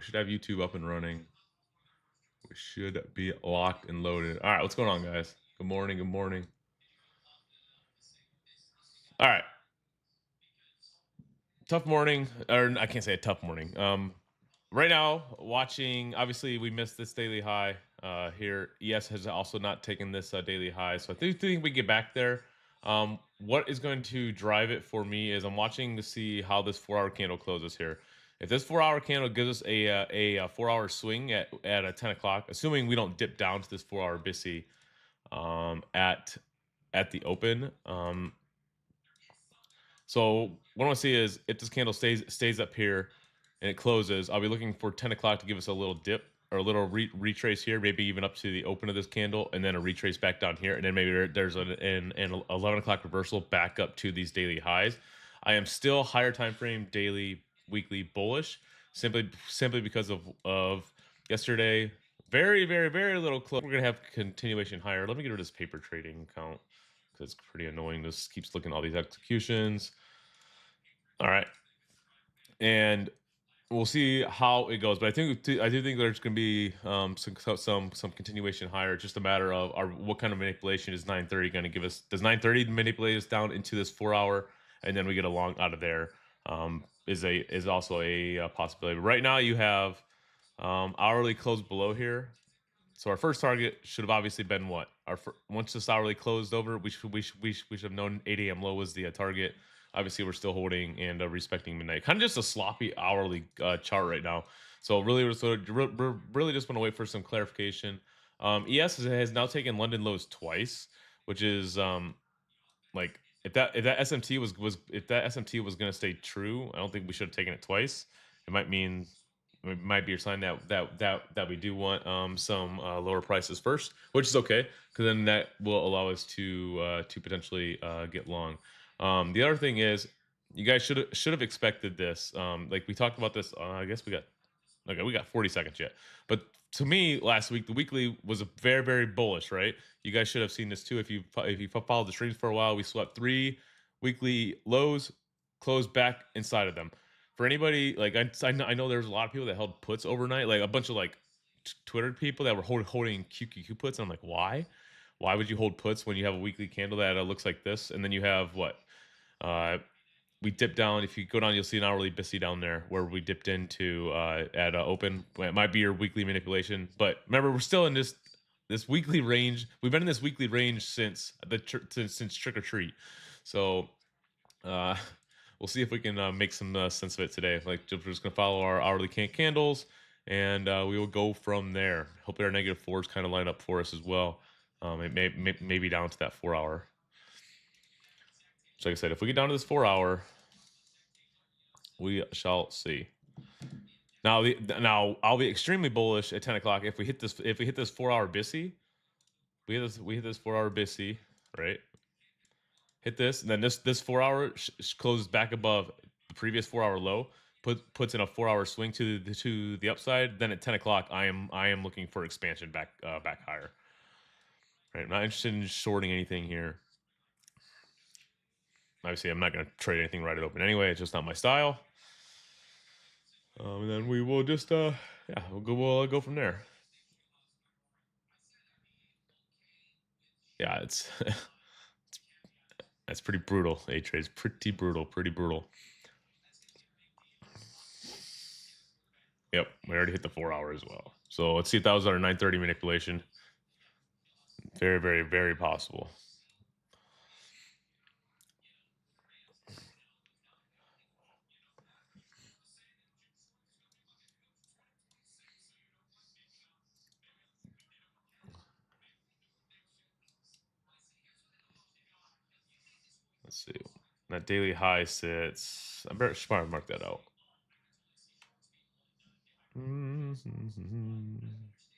we should have YouTube up and running. We should be locked and loaded. All right, what's going on, guys? Good morning. Good morning. All right, tough morning, or I can't say a tough morning. Right now, watching. Obviously, we missed this daily high here. ES has also not taken this daily high, so I think we get back there. What is going to drive it for me is I'm watching to see how this 4 hour candle closes here. If this 4 hour candle gives us a 4 hour swing at a 10 o'clock, assuming we don't dip down to this 4 hour BISI at the open. So what I want to see is if this candle stays up here and it closes, I'll be looking for 10 o'clock to give us a little dip or a little retrace here, maybe even up to the open of this candle, and then a retrace back down here, and then maybe there's an 11 o'clock reversal back up to these daily highs. I am still higher time frame, daily, weekly bullish, simply because of yesterday. Very little close. We're gonna have continuation higher. Let me get rid of this paper trading account because it's pretty annoying. This keeps looking at all these executions. All right, and we'll see how it goes. But I do think there's going to be some continuation higher. Just a matter of what kind of manipulation is 930 going to give us? Does 930 manipulate us down into this 4 hour, and then we get a long out of there? Is also a possibility. But right now you have hourly close below here. So our first target should have obviously been what? Once this hourly closed over, we should have known 8 a.m. low was the target. Obviously, we're still holding and respecting midnight. Kind of just a sloppy hourly chart right now. So really, we're really just want to wait for some clarification. ES has now taken London lows twice, which is like if that SMT was going to stay true, I don't think we should have taken it twice. It might be a sign that we do want some lower prices first, which is okay because then that will allow us to potentially get long. The other thing is, you guys should have expected this. Like we talked about this. I guess we got 40 seconds yet. But to me, last week the weekly was a very bullish, right? You guys should have seen this too if you followed the streams for a while. We swept 3 weekly lows, closed back inside of them. For anybody like I know there's a lot of people that held puts overnight, like a bunch of like Twitter people that were holding QQQ puts. And I'm like, why? Why would you hold puts when you have a weekly candle that looks like this, and then you have what? Uh, we dip down. If you go down, you'll see an hourly BISI down there where we dipped into at open. It might be your weekly manipulation, but remember, we're still in this weekly range. We've been in this weekly range since since trick or treat. So uh, we'll see if we can make some sense of it today. Like we're just gonna follow our hourly candles, and we will go from there. Hopefully, our negative fours kind of line up for us as well. It maybe down to that 4 hour. So like I said, if we get down to this 4 hour, we shall see. Now I'll be extremely bullish at 10 o'clock if we hit this 4 hour BISI. We hit this 4 hour BISI, right? Hit this, and then this 4 hour closes back above the previous 4 hour low, puts in a 4 hour swing to the upside. Then at 10 o'clock, I am looking for expansion back higher. Right, I'm not interested in shorting anything here. Obviously, I'm not going to trade anything right at open anyway. It's just not my style. And then we will just we'll go from there. Yeah, it's that's pretty brutal. A trade is pretty brutal. Yep, we already hit the 4 hour as well. So let's see if that was our 930 manipulation. Very possible. Let's see. That daily high sits. I should probably mark that out.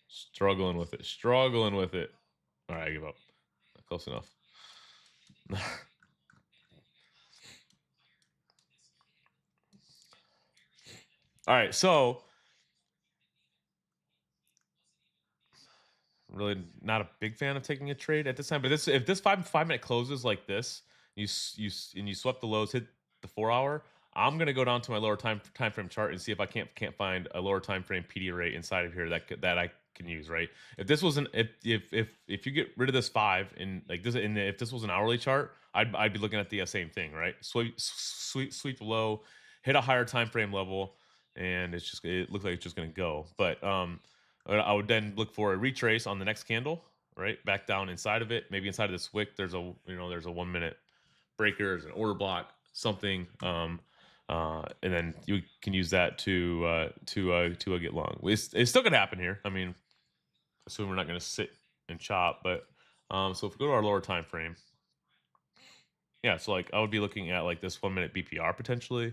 Struggling with it. All right, I give up. Close enough. All right, so really not a big fan of taking a trade at this time. But if this 5 minute closes like this, you swept the lows, hit the 4 hour, I'm gonna go down to my lower time frame chart and see if I can't find a lower time frame PD array inside of here that I can use. Right? If this was an if you get rid of this 5 and like this if this was an hourly chart, I'd be looking at the same thing. Right? Sweep low, hit a higher time frame level, and it looks like it's just gonna go. But I would then look for a retrace on the next candle. Right? Back down inside of it, maybe inside of this wick. There's a there's a 1 minute breakers, an order block, something, and then you can use that to get long. It's still gonna happen here. I mean, assume we're not gonna sit and chop, but so if we go to our lower time frame, yeah, so like I would be looking at like this 1 minute BPR potentially,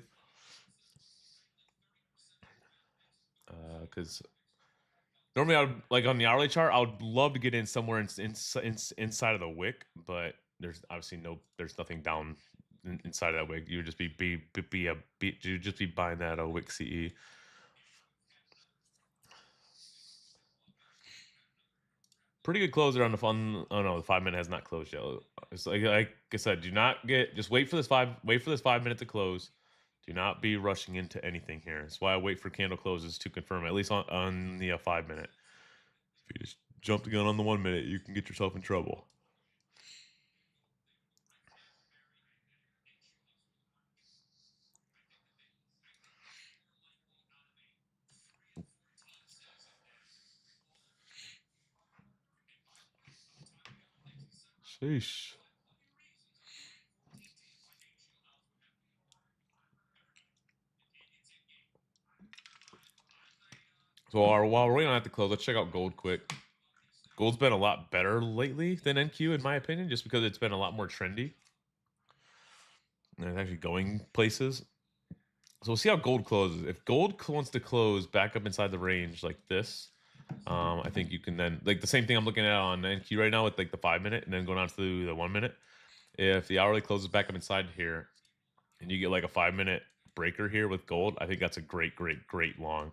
because normally I would like on the hourly chart, I would love to get in somewhere inside of the wick, but there's obviously there's nothing down inside of that wick. You would just you'd just be buying that wick CE. Pretty good closer on the fun. Oh no, the 5 minute has not closed yet. It's like I said, just wait for this 5 minute to close. Do not be rushing into anything here. That's why I wait for candle closes to confirm, at least on the 5 minute. If you just jump the gun on the 1 minute, you can get yourself in trouble. Sheesh. So while we're waiting on that to close, let's check out gold quick. Gold's been a lot better lately than NQ, in my opinion, just because it's been a lot more trendy. And it's actually going places. So we'll see how gold closes. If gold wants to close back up inside the range like this, I think you can then, like the same thing I'm looking at on NQ right now with like the 5 minute and then going on to the 1 minute. If the hourly closes back up inside here and you get like a 5 minute breaker here with gold, I think that's a great long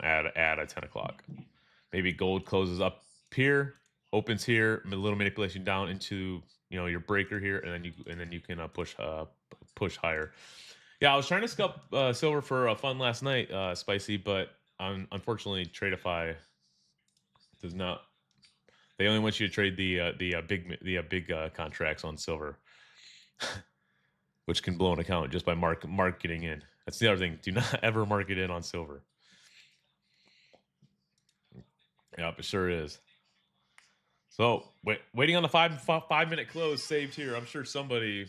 at 10 o'clock. Maybe gold closes up here, opens here, a little manipulation down into your breaker here, and then you can push higher. Yeah, I was trying to scalp silver for fun last night, Spicy, but unfortunately, Tradeify does not. They only want you to trade the big contracts on silver, which can blow an account just by marketing in. That's the other thing. Do not ever market in on silver. Yep, it sure is. So waiting on the 5 minute close saved here. I'm sure somebody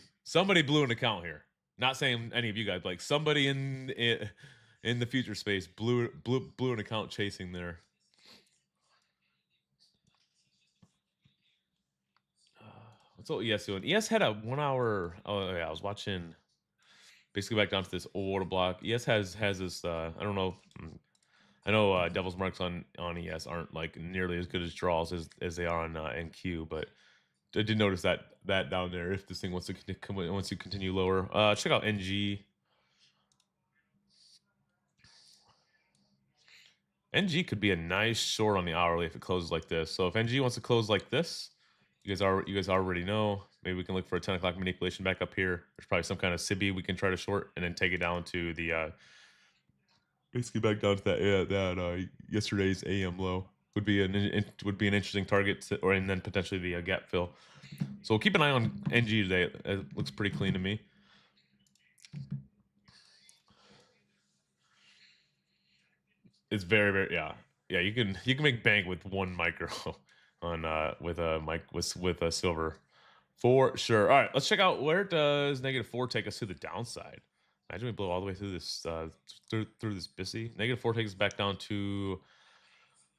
blew an account here. Not saying any of you guys, like somebody in the future space blew an account chasing there. What's all ES doing? ES had a 1 hour. Oh yeah, I was watching. Basically, back down to this order block. ES has this. I don't know. I know Devil's Marks on ES aren't like nearly as good as draws as they are on NQ, but I did notice that down there. If this thing wants to continue lower, check out NG. NG could be a nice short on the hourly if it closes like this. So if NG wants to close like this, you guys already know. Maybe we can look for a 10 o'clock manipulation back up here. There's probably some kind of SIBI we can try to short and then take it down to the basically back down to that yesterday's AM low would be an interesting target and then potentially the gap fill. So we'll keep an eye on NG today. It looks pretty clean to me. It's very yeah. You can make bank with one micro on with a silver for sure. All right, let's check out where does -4 take us to the downside. Imagine we blow all the way through this through this BISI. -4 takes us back down to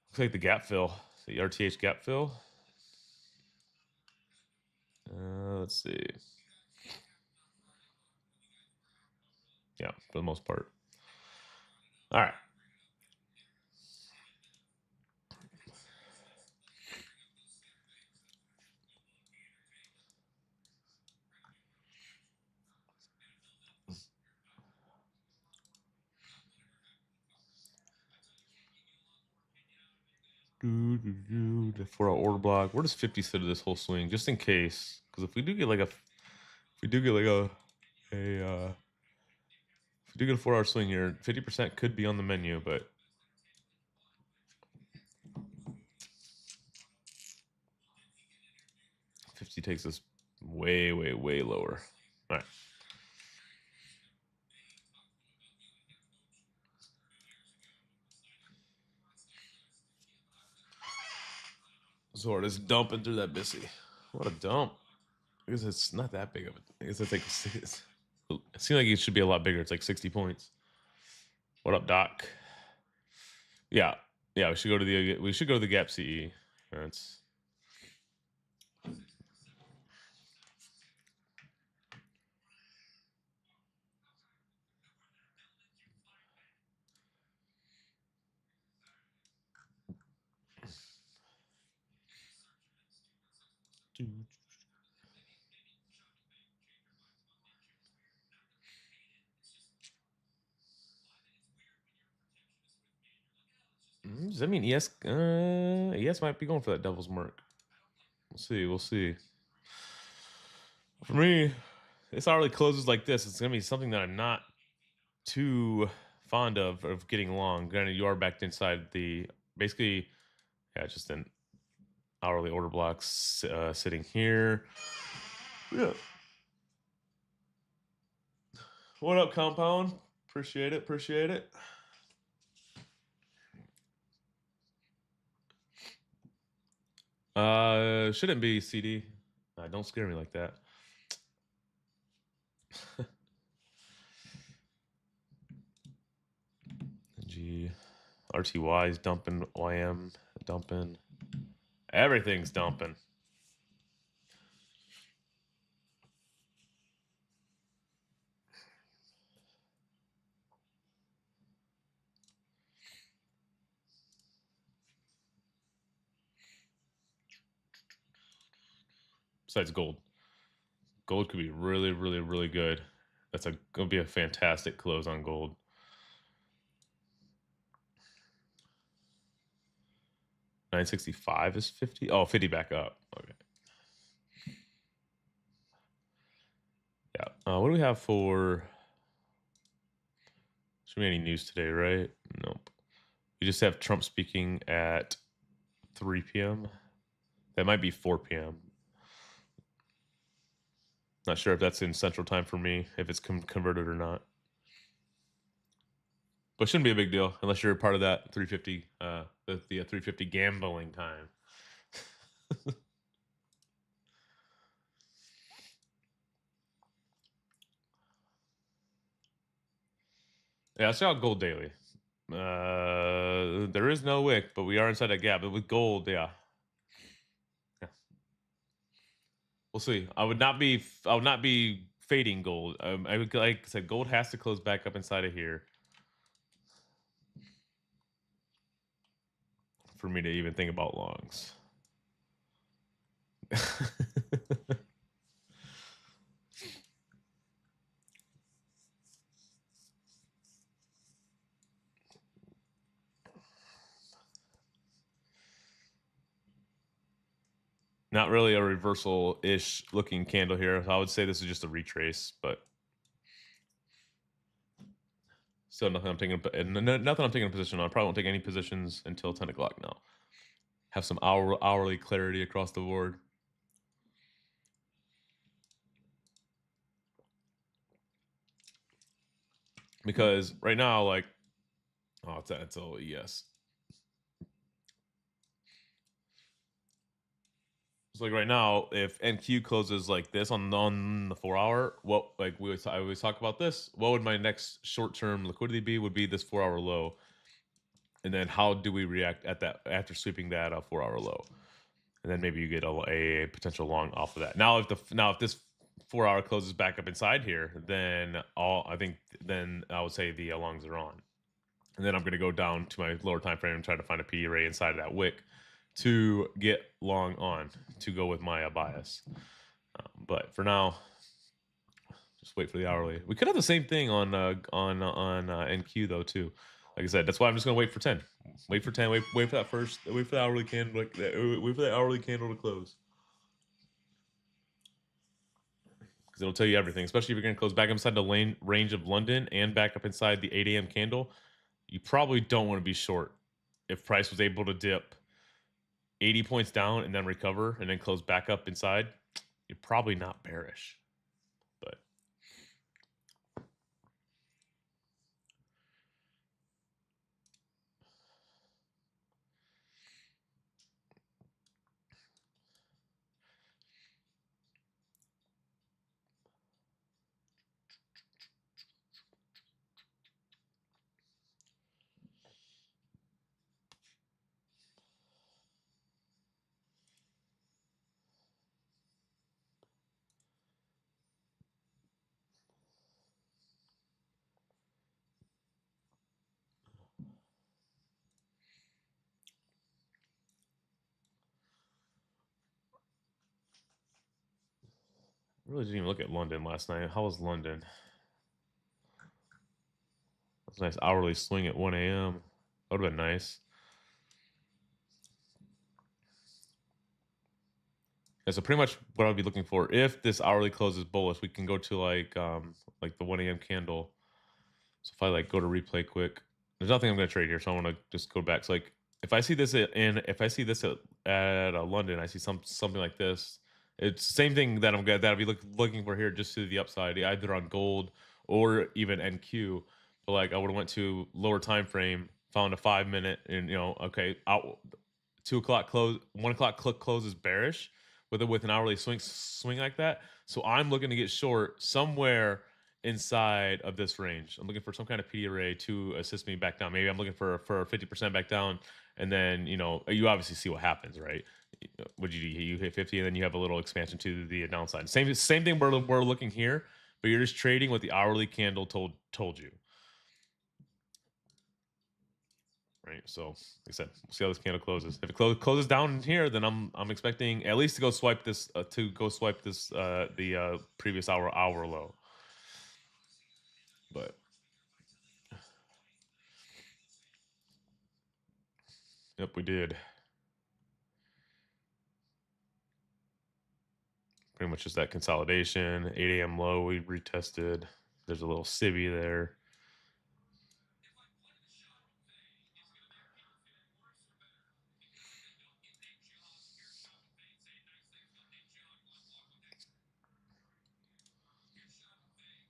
looks like the gap fill, the RTH gap fill. Let's see. Yeah, for the most part. All right. For our order block, where does 50 sit of this whole swing, just in case? Because if we do get like a do get a 4-hour swing here, 50% could be on the menu, but $50 takes us way, way, way lower. All right. Zord is dumping through that Bissy. What a dump. I guess it's not that big of it. I guess it's like it seems like it should be a lot bigger. It's like 60 points. What up, Doc? Yeah, yeah. We should go to the Gap CE. That's Does that mean ES? ES might be going for that Devil's Mark. We'll see. We'll see. For me, this hourly closes like this. It's gonna be something that I'm not too fond of getting long. Granted, you are backed inside the basically, yeah, just an hourly order blocks sitting here. Yeah. What up, Compound? Appreciate it. Appreciate it. Shouldn't be CD. Don't scare me like that. G, RTY is dumping. YM dumping. Everything's dumping. Besides gold. Gold could be really, really, really good. That's gonna be a fantastic close on gold. $965 is 50. Oh, 50 back up. Okay. Yeah. What do we have for? Should be any news today, right? Nope. We just have Trump speaking at 3 p.m. That might be 4 p.m. Not sure if that's in Central Time for me, if it's converted or not. But it shouldn't be a big deal unless you're part of that 350, the 350 gambling time. Yeah, let's check out gold daily. There is no wick, but we are inside that gap. But with gold, yeah. We'll see. I would not be fading gold. I would, like I said, gold has to close back up inside of here for me to even think about longs. Not really a reversal-ish looking candle here. I would say this is just a retrace, but still nothing I'm taking. Nothing I'm taking a position on. I probably won't take any positions until 10 o'clock now. Have some hourly clarity across the board. Because right now, like, oh, it's all yes. So like right now, if NQ closes like this on the 4-hour, what like I always talk about this. What would my next short-term liquidity be? Would be this 4-hour low, and then how do we react at that after sweeping that 4-hour low, and then maybe you get a potential long off of that. Now if this 4-hour closes back up inside here, then I would say the longs are on, and then I'm going to go down to my lower time frame and try to find a PE ray inside of that wick to get long on to go with my bias. But for now, just wait for the hourly. We could have the same thing on NQ though too. Like I said, that's why I'm just gonna wait for 10. Wait for 10. Wait for that first. Wait for the hourly candle. Wait for the hourly candle to close. because it'll tell you everything, especially if you're going to close back inside the lane range of London and back up inside the 8 a.m. candle. You probably don't want to be short. If price was able to dip 80 points down and then recover and then close back up inside, you're probably not bearish. But I really didn't even look at London last night. How was London? That's a nice hourly swing at 1 a.m. That would have been nice. Yeah, so pretty much what I'll be looking for, if this hourly closes bullish, we can go to like the 1 a.m. candle. So if I like go to replay quick, there's nothing I'm going to trade here, so I want to just go back. So like if I see this if I see this at London, I see something like this. It's the same thing that I'll be looking for here, just to the upside, either on gold or even NQ. But like I would have went to lower time frame, found a 5 minute, and okay, out 2 o'clock close, 1 o'clock close is bearish with an hourly swing like that. So I'm looking to get short somewhere inside of this range. I'm looking for some kind of PD array to assist me back down. Maybe I'm looking for 50% back down, and then you obviously see what happens, right? Would you hit 50, and then you have a little expansion to the downside. Same thing we're looking here, but you're just trading what the hourly candle told you. Right, so like I said, we'll see how this candle closes. If it closes down in here, then I'm expecting at least to go swipe this the previous hour low. But yep, we did. Pretty much just that consolidation. 8 a.m. low we retested. There's a little civvy there.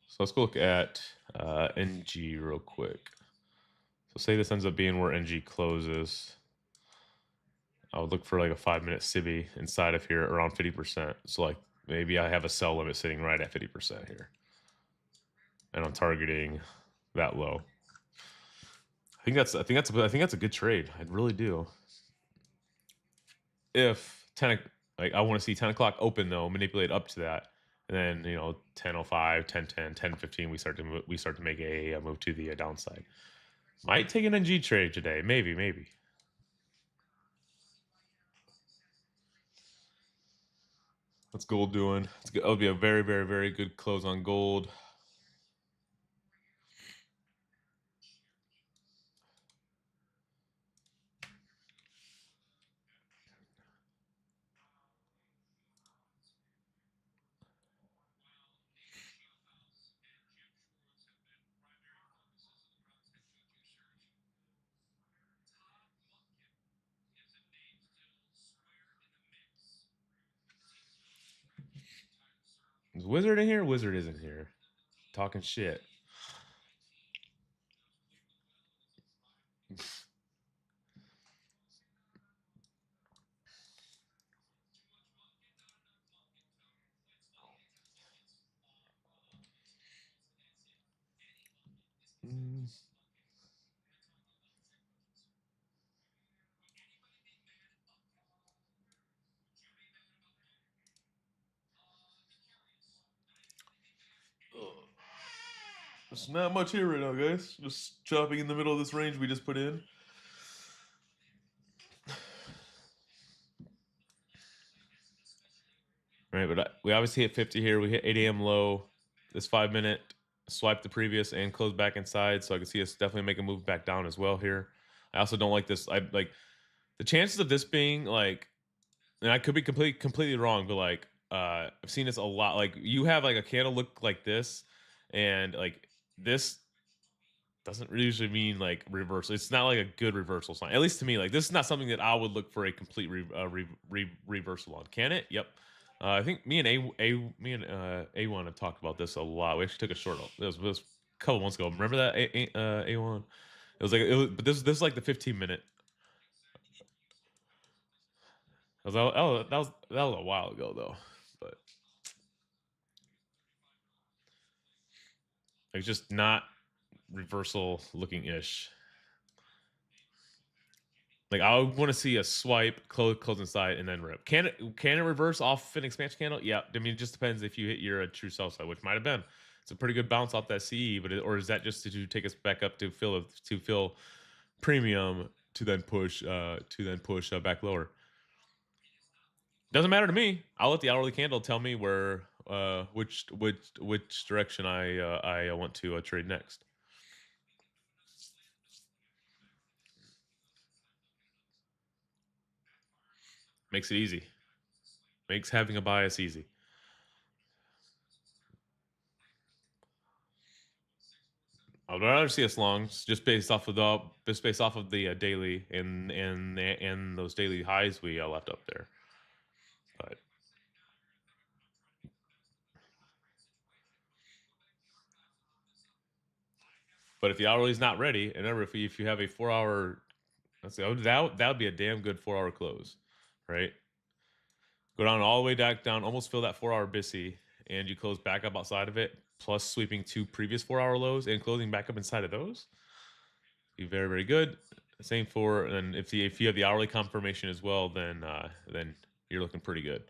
So let's go look at NG real quick. So say this ends up being where NG closes. I would look for like a 5-minute civvy inside of here around 50%. So like maybe I have a sell limit sitting right at 50% here, and I'm targeting that low. I think that's a good trade. I really do. If 10, like I want to see 10 o'clock open though, manipulate up to that, and then 10:05, 10:10, 10:15, we start to make a move to the downside. Might take an NG trade today, maybe. What's gold doing? It'll be a very, very, very good close on gold. Is Wizard in here? Wizard isn't here. Talking shit. There's not much here right now, guys. Just chopping in the middle of this range we just put in. Right, but we obviously hit 50 here. We hit 8 a.m. low. This 5-minute swipe the previous and close back inside, so I can see us definitely make a move back down as well here. I also don't like this. I like the chances of this being like, and I could be completely wrong, but like I've seen this a lot. Like you have like a candle look like this, and like this doesn't usually mean like reversal. It's not like a good reversal sign, at least to me. Like this is not something that I would look for a complete reversal on. Can it? Yep. I think me and A1 have talked about this a lot. We actually took a short. It was a couple months ago. Remember that A1? It was like it was, but this is like the 15 minute. That was a while ago though, but it's just not reversal looking ish. Like I want to see a swipe, close inside, and then rip. Can it reverse off an expansion candle? Yeah. I mean, it just depends if you hit your true sell side, which might have been. It's a pretty good bounce off that CE, or is that just to take us back up to fill premium to then push back lower? Doesn't matter to me. I'll let the hourly candle tell me where which direction I want to trade next. Makes it easy. Makes having a bias easy. I'd rather see us longs just based off of the daily and those daily highs we left up there. But if the hourly is not ready, and remember if you have a 4 hour, let's see, that would be a damn good 4 hour close, right? Go down all the way back down, almost fill that 4 hour BISI, and you close back up outside of it, plus sweeping two previous 4 hour lows and closing back up inside of those. Be very, very good. Same for, and if you have the hourly confirmation as well, then you're looking pretty good.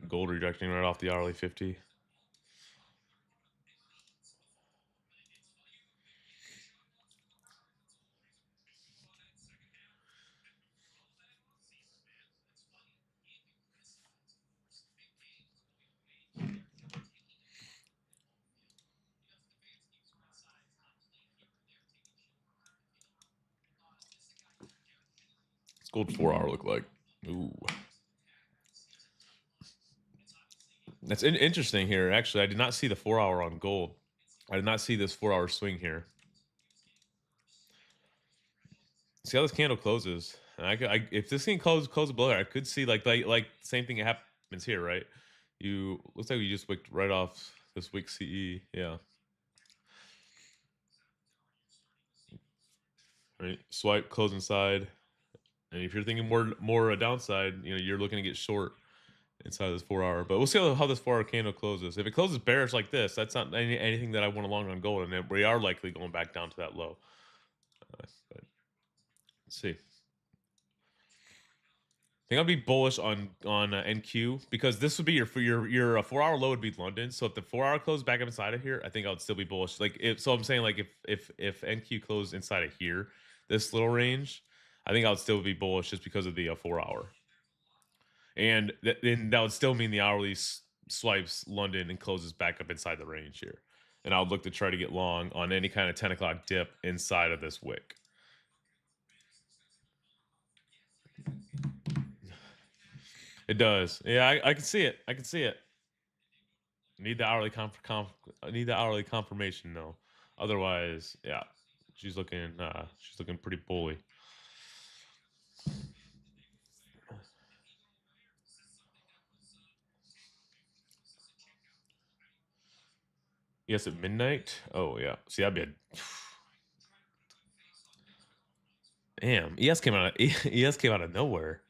Gold rejecting right off the hourly 50. What's gold 4 hour look like? Ooh. That's interesting here. Actually, I did not see the 4 hour on gold. I did not see this 4 hour swing here. See how this candle closes. And if this thing closes below, I could see like same thing happens here, right? You looks like we just wicked right off this wick CE. Yeah. Right. Swipe, close inside. And if you're thinking more a downside, you're looking to get short inside of this 4 hour. But we'll see how this 4 hour candle closes. If it closes bearish like this, that's not anything that I want to long on gold, and we are likely going back down to that low. But let's see. I think I'd be bullish on NQ because this would be your 4 hour low would be London. So if the 4 hour closed back up inside of here, I think I would still be bullish. Like so I'm saying like if NQ closed inside of here, this little range, I think I would still be bullish just because of the 4 hour, and then that would still mean the hourly swipes London and closes back up inside the range here, and I would look to try to get long on any kind of 10 o'clock dip inside of this wick. It does. Yeah, I can see it. I can see it. Need the hourly need the hourly confirmation though. Otherwise, yeah, she's looking pretty bully. Yes, at midnight. Oh yeah. See, that'd be a damn. ES came out. Of, ES came out of nowhere.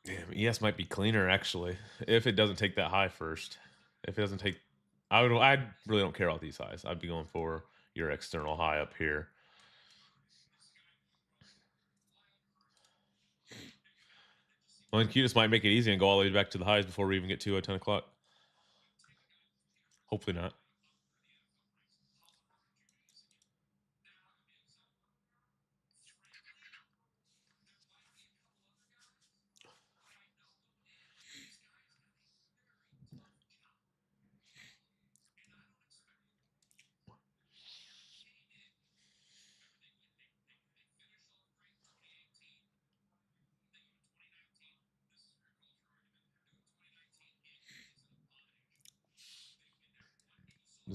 Damn, ES might be cleaner actually if it doesn't take that high first. If it doesn't take, I really don't care about these highs. I'd be going for your external high up here. Well, and Q just might make it easy and go all the way back to the highs before we even get to 10 o'clock. Hopefully not.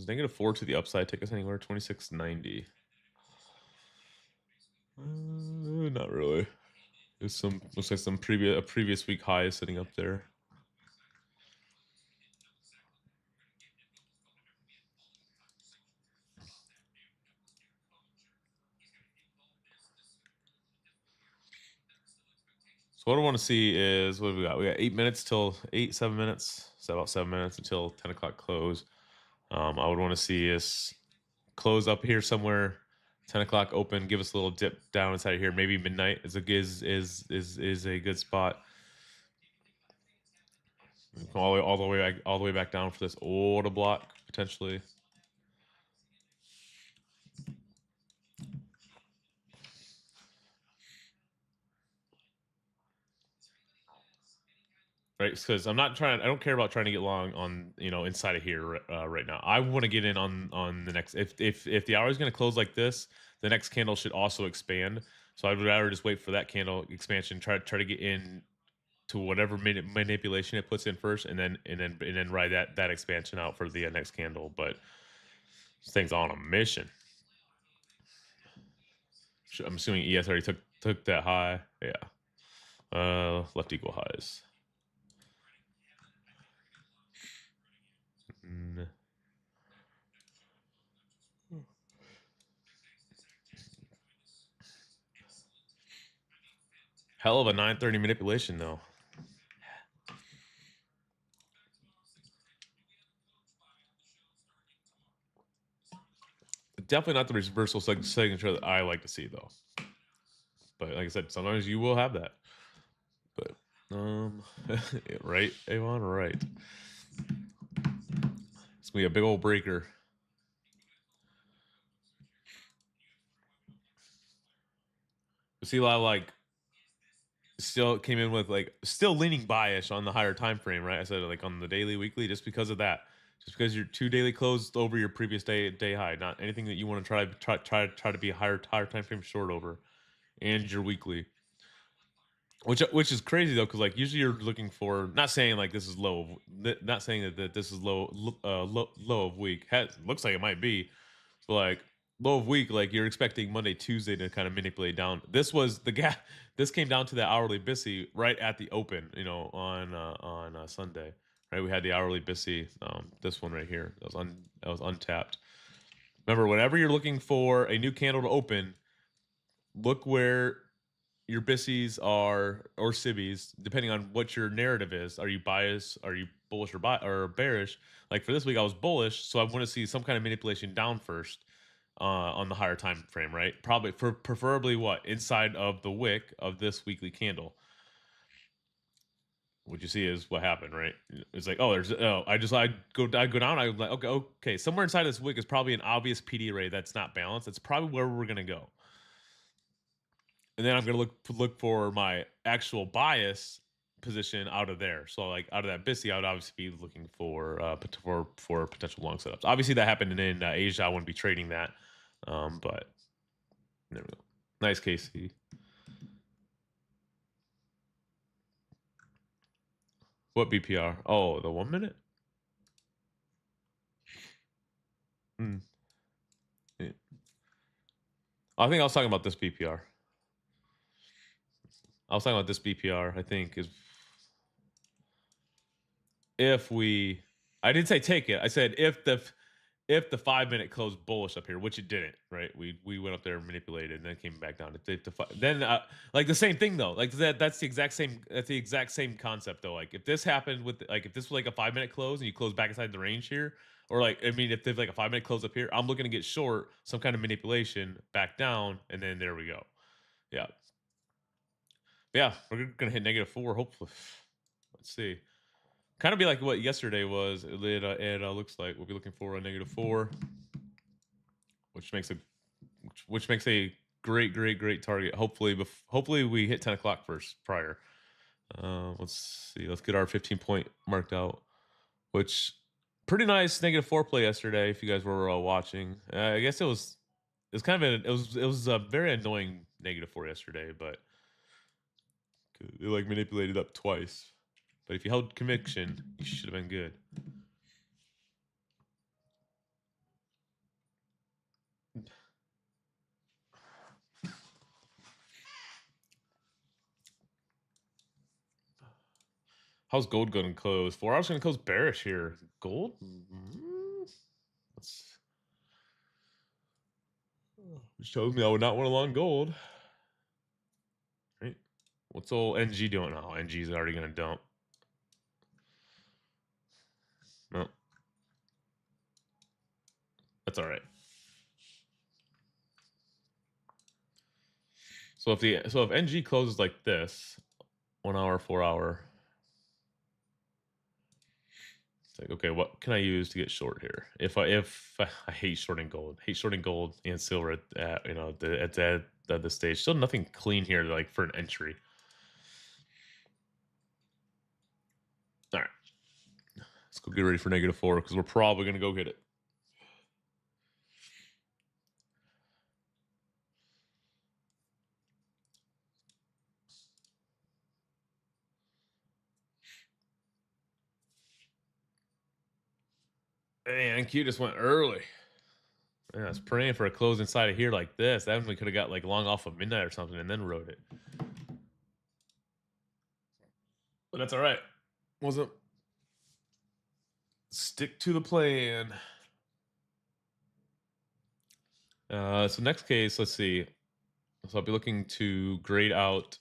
Does -4 to the upside take us anywhere? 2690. Not really. There's some looks like some previous week high is sitting up there. So what I want to see is what do we got? We got 8 minutes till 7 minutes. So about 7 minutes until 10 o'clock close. I would want to see us close up here somewhere. 10 o'clock open. Give us a little dip down inside of here. Maybe midnight is a good spot. All the way back down for this order block potentially. Right, because I don't care about trying to get long on inside of here right now. I want to get in on the next. If the hour is going to close like this, the next candle should also expand. So I'd rather just wait for that candle expansion. Try to get in to whatever manipulation it puts in first, and then ride that expansion out for the next candle. But this thing's on a mission. I'm assuming ES already took that high. Yeah. Left equal highs. Hell of a 930 manipulation, though. Definitely not the reversal signature that I like to see, though. But like I said, sometimes you will have that. But right, Avon, right. It's gonna be a big old breaker. See a lot of still came in with still leaning buyish on the higher time frame, right? I said on the daily, weekly, just because of that. Just because you're 2 daily closed over your previous day high, not anything that you want to try to be a higher time frame short over, and your weekly. Which is crazy though, because usually you're looking for, not saying this is low, not saying that this is low of week. Looks like it might be, but low of week, you're expecting Monday, Tuesday to kind of manipulate down. This was the gap. This came down to the hourly BISI right at the open, on Sunday. Right, we had the hourly BISI. This one right here, that was untapped. Remember, whenever you're looking for a new candle to open, look where your bissies are, or sibbies, depending on what your narrative is. Are you biased? Are you bullish or bearish? For this week, I was bullish, so I want to see some kind of manipulation down first on the higher time frame, right? Preferably what inside of the wick of this weekly candle. What you see is what happened, right? It's I go down. I was like, okay, somewhere inside this wick is probably an obvious PD array that's not balanced. That's probably where we're gonna go. And then I'm gonna look for my actual bias position out of there. So out of that BISI, I would obviously be looking for potential long setups. Obviously, that happened in Asia. I wouldn't be trading that, but there we go. Nice KC. What BPR? Oh, the 1 minute. Yeah. I think I was talking about this BPR. I was talking about this BPR. I think is if we. I didn't say take it. I said if the 5 minute closed bullish up here, which it didn't, right? We went up there, manipulated, and then came back down. Then the same thing though. That's the exact same concept though. If this happened with if this was a 5 minute close and you close back inside the range here, or if there's a 5 minute close up here, I'm looking to get short, some kind of manipulation back down, and then there we go. Yeah. Yeah, we're gonna hit -4, hopefully. Let's see. Kind of be like what yesterday was. It looks like we'll be looking for a -4, which makes a great target. Hopefully we hit 10 o'clock first prior. Let's see. Let's get our 15 point marked out, which pretty nice -4 play yesterday. If you guys were watching, I guess it's kind of it was a very annoying -4 yesterday, but it manipulated up twice. But if you held conviction, you should have been good. How's gold going to close? 4 hours going to close bearish here. Gold? Let's which shows me I would not want a long gold. Right? What's old NG doing? Oh, NG is already going to dump. No. That's all right. So if NG closes like this, 1 hour, 4 hour. It's like, okay, what can I use to get short here? If I hate shorting gold and silver at the stage. Still nothing clean here like for an entry. All right, let's go get ready for -4 because we're probably gonna go get it. Man, Q just went early. Man, I was praying for a close inside of here like this. Then we could have got like long off of midnight or something and then rode it. But that's all right. Wasn't stick to the plan. So next case, let's see. So I'll be looking to grade out.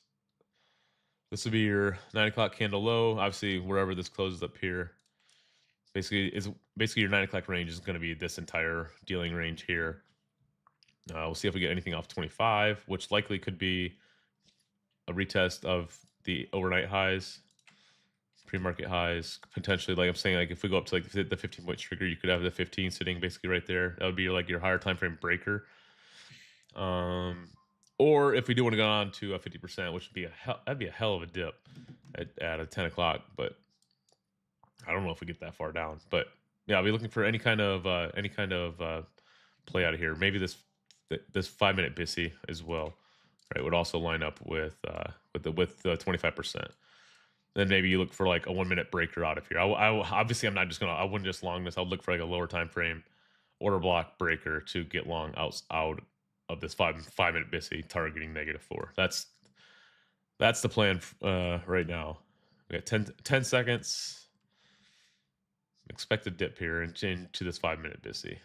This would be your 9 o'clock candle low. Obviously, wherever this closes up here, basically your 9 o'clock range is going to be this entire dealing range here. We'll see if we get anything off 25, which likely could be a retest of the overnight highs, pre-market highs, potentially. Like I'm saying, like if we go up to like the 15-point trigger, you could have the 15 sitting basically right there. That would be like your higher time frame breaker. Or if we do want to go on to a 50%, which would be that'd be a hell of a dip at a 10 o'clock. But I don't know if we get that far down. But yeah, I'll be looking for any kind of play out of here. Maybe this 5-minute BISI as well, right? Would also line up with the 25%. Then maybe you look for like a 1-minute breaker out of here. Obviously I'm not just I wouldn't just long this. I'll look for like a lower time frame order block breaker to get long out of this 5-minute BISI targeting -4. That's the plan right now. We got 10 seconds. Expected dip here into this 5-minute BISI.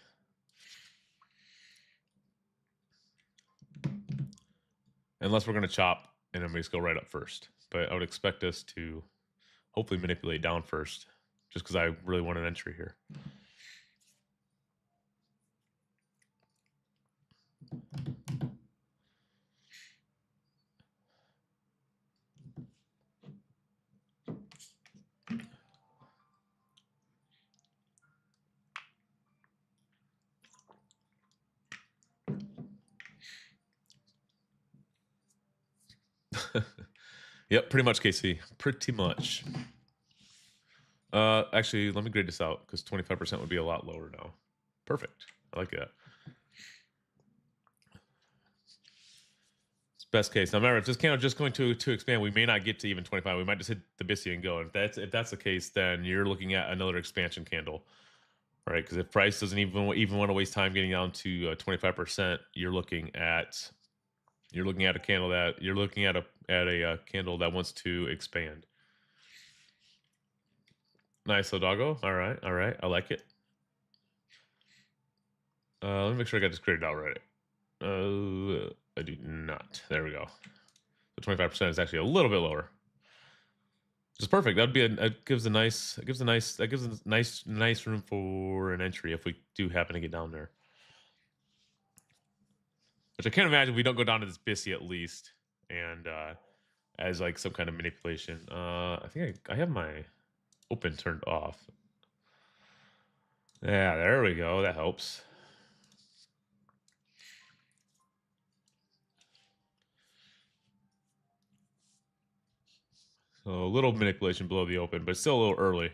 Unless we're going to chop and then we just go right up first. But I would expect us to hopefully manipulate down first, just because I really want an entry here. Yep, pretty much, KC. Pretty much. Actually, let me grade this out because 25% would be a lot lower now. Perfect. I like that. It's best case. Now, remember, if this candle just going to expand, we may not get to even 25. We might just hit the BISI and go. And if that's the case, then you're looking at another expansion candle, right? Because if price doesn't even want to waste time getting down to 25%, you're looking at a candle candle that wants to expand. Nice, Odago. All right. I like it. Let me make sure I got this graded out right. I do not. There we go. The 25% is actually a little bit lower. Which is perfect. That'd be it gives a nice room for an entry if we do happen to get down there. Which I can't imagine we don't go down to this BISI at least, and as like some kind of manipulation. I think I have my open turned off. Yeah, there we go. That helps. So a little manipulation below the open, but still a little early.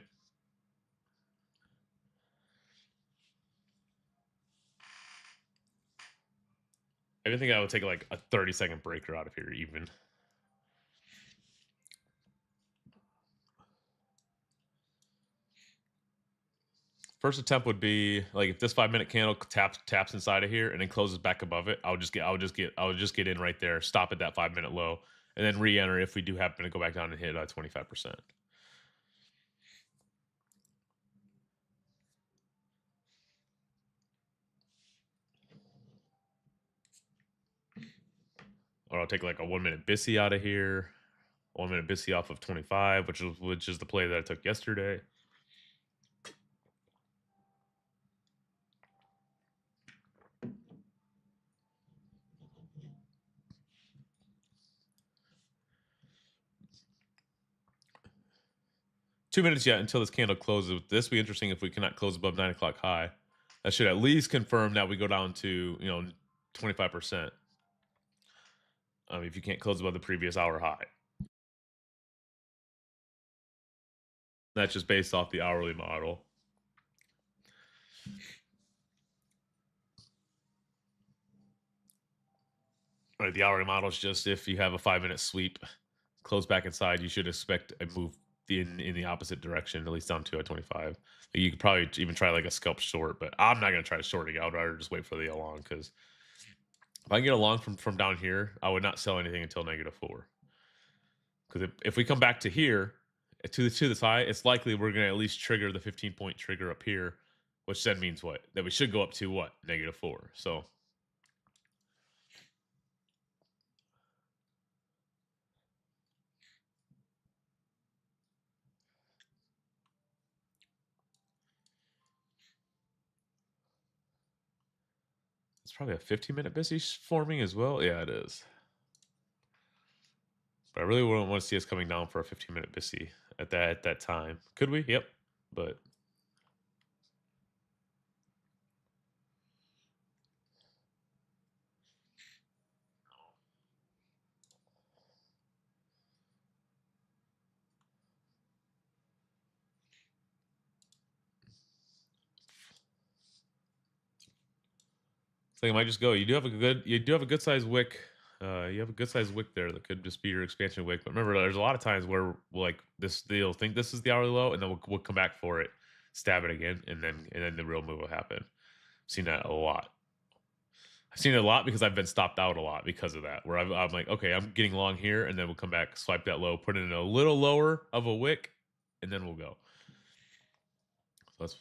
I think I would take like a 30-second breaker out of here even. First attempt would be like if this 5-minute candle taps inside of here and then closes back above it, I would just get in right there, stop at that 5-minute low, and then re-enter if we do happen to go back down and hit 25%. or I'll take like a 1 minute Bissy out of here. 1 minute Bissy off of 25, which is the play that I took yesterday. $2 minutes yet until this candle closes. This will be interesting if we cannot close above 9 o'clock high. That should at least confirm that we go down to 25%. If you can't close above the previous hour high. That's just based off the hourly model. Right, the hourly model is just if you have a 5 minute sweep, close back inside, you should expect a move in the opposite direction, at least down to a 25. You could probably even try like a scalp short, but I'm not gonna try to short it. I'd rather just wait for the long because if I can get a long from down here, I would not sell anything until -4. Because if we come back to here to this high, it's likely we're gonna at least trigger the 15-point trigger up here, which then means what? That we should go up to what? -4. So it's probably a 15-minute busy forming as well. Yeah, it is. But I really wouldn't want to see us coming down for a 15-minute busy at that time. Could we? Yep. But I think it might just go. You do have a good sized wick. You have a good sized wick there that could just be your expansion wick. But remember, there's a lot of times where like this they'll think this is the hourly low, and then we'll come back for it, stab it again, and then the real move will happen. I've seen that a lot. I've seen it a lot because I've been stopped out a lot because of that. Where I'm like, okay, I'm getting long here, and then we'll come back, swipe that low, put it in a little lower of a wick, and then we'll go. So that's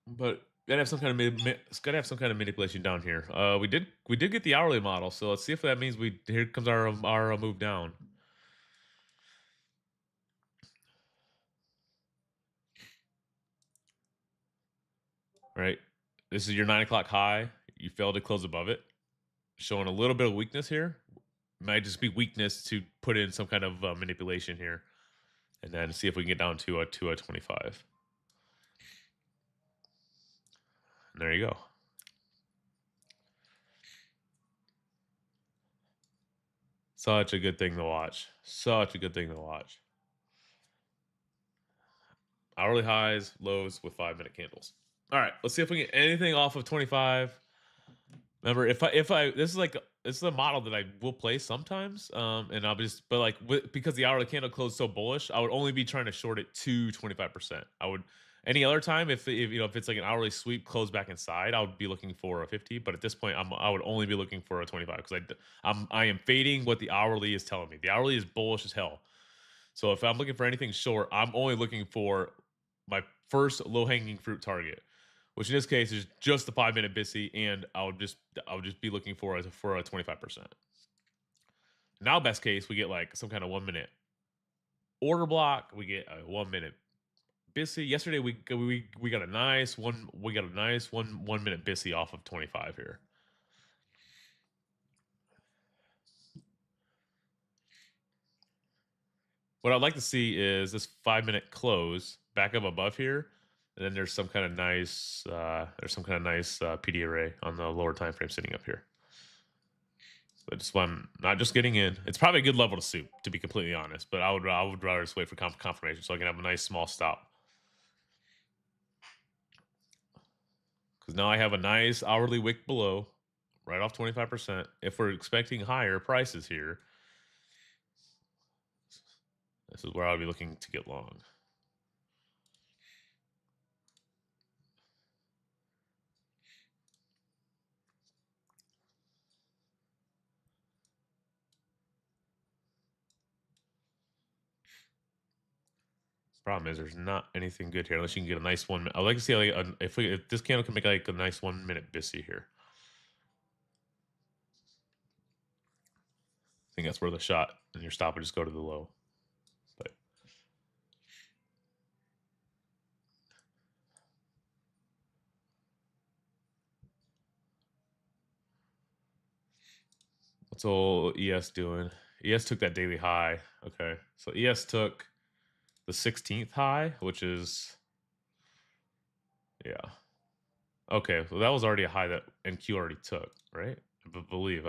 But gotta have some kind of it's gotta have some kind of manipulation down here. We did get the hourly model, so let's see if that means we here comes our move down. Right, this is your 9 o'clock high. You failed to close above it, showing a little bit of weakness here. Might just be weakness to put in some kind of manipulation here, and then see if we can get down to a 25. And there you go. Such a good thing to watch. Such a good thing to watch. Hourly highs, lows with 5 minute candles. All right, let's see if we get anything off of 25. Remember, if I this is a model that I will play sometimes, and I'll just but like because the hourly candle closed so bullish, I would only be trying to short it to 25%. I would any other time if it's like an hourly sweep close back inside, I would be looking for a 50. But at this point, I would only be looking for a 25 because I am fading what the hourly is telling me. The hourly is bullish as hell. So if I'm looking for anything short, I'm only looking for my first low hanging fruit target, which in this case is just the 5 minute Bissy, and I would just be looking for a 25%. Now, best case, we get like some kind of 1 minute order block. We get a 1 minute Bissy. Yesterday we got a nice one minute Bissy off of 25 here. What I'd like to see is this 5 minute close back up above here, and then there's some kind of nice PD array on the lower time frame sitting up here. So just one, not just getting in. It's probably a good level to soup, to be completely honest. But I would rather just wait for confirmation so I can have a nice small stop. Because now I have a nice hourly wick below, right off 25%. If we're expecting higher prices here, this is where I'll be looking to get long. Problem is, there's not anything good here unless you can get a nice 1 minute. I'd like to see like if this candle can make like a nice 1 minute BISI here. I think that's worth a shot. And your stop would just go to the low. But what's old ES doing? ES took that daily high. Okay, so ES took the 16th high, which is yeah. Okay, so that was already a high that NQ already took, right? I believe.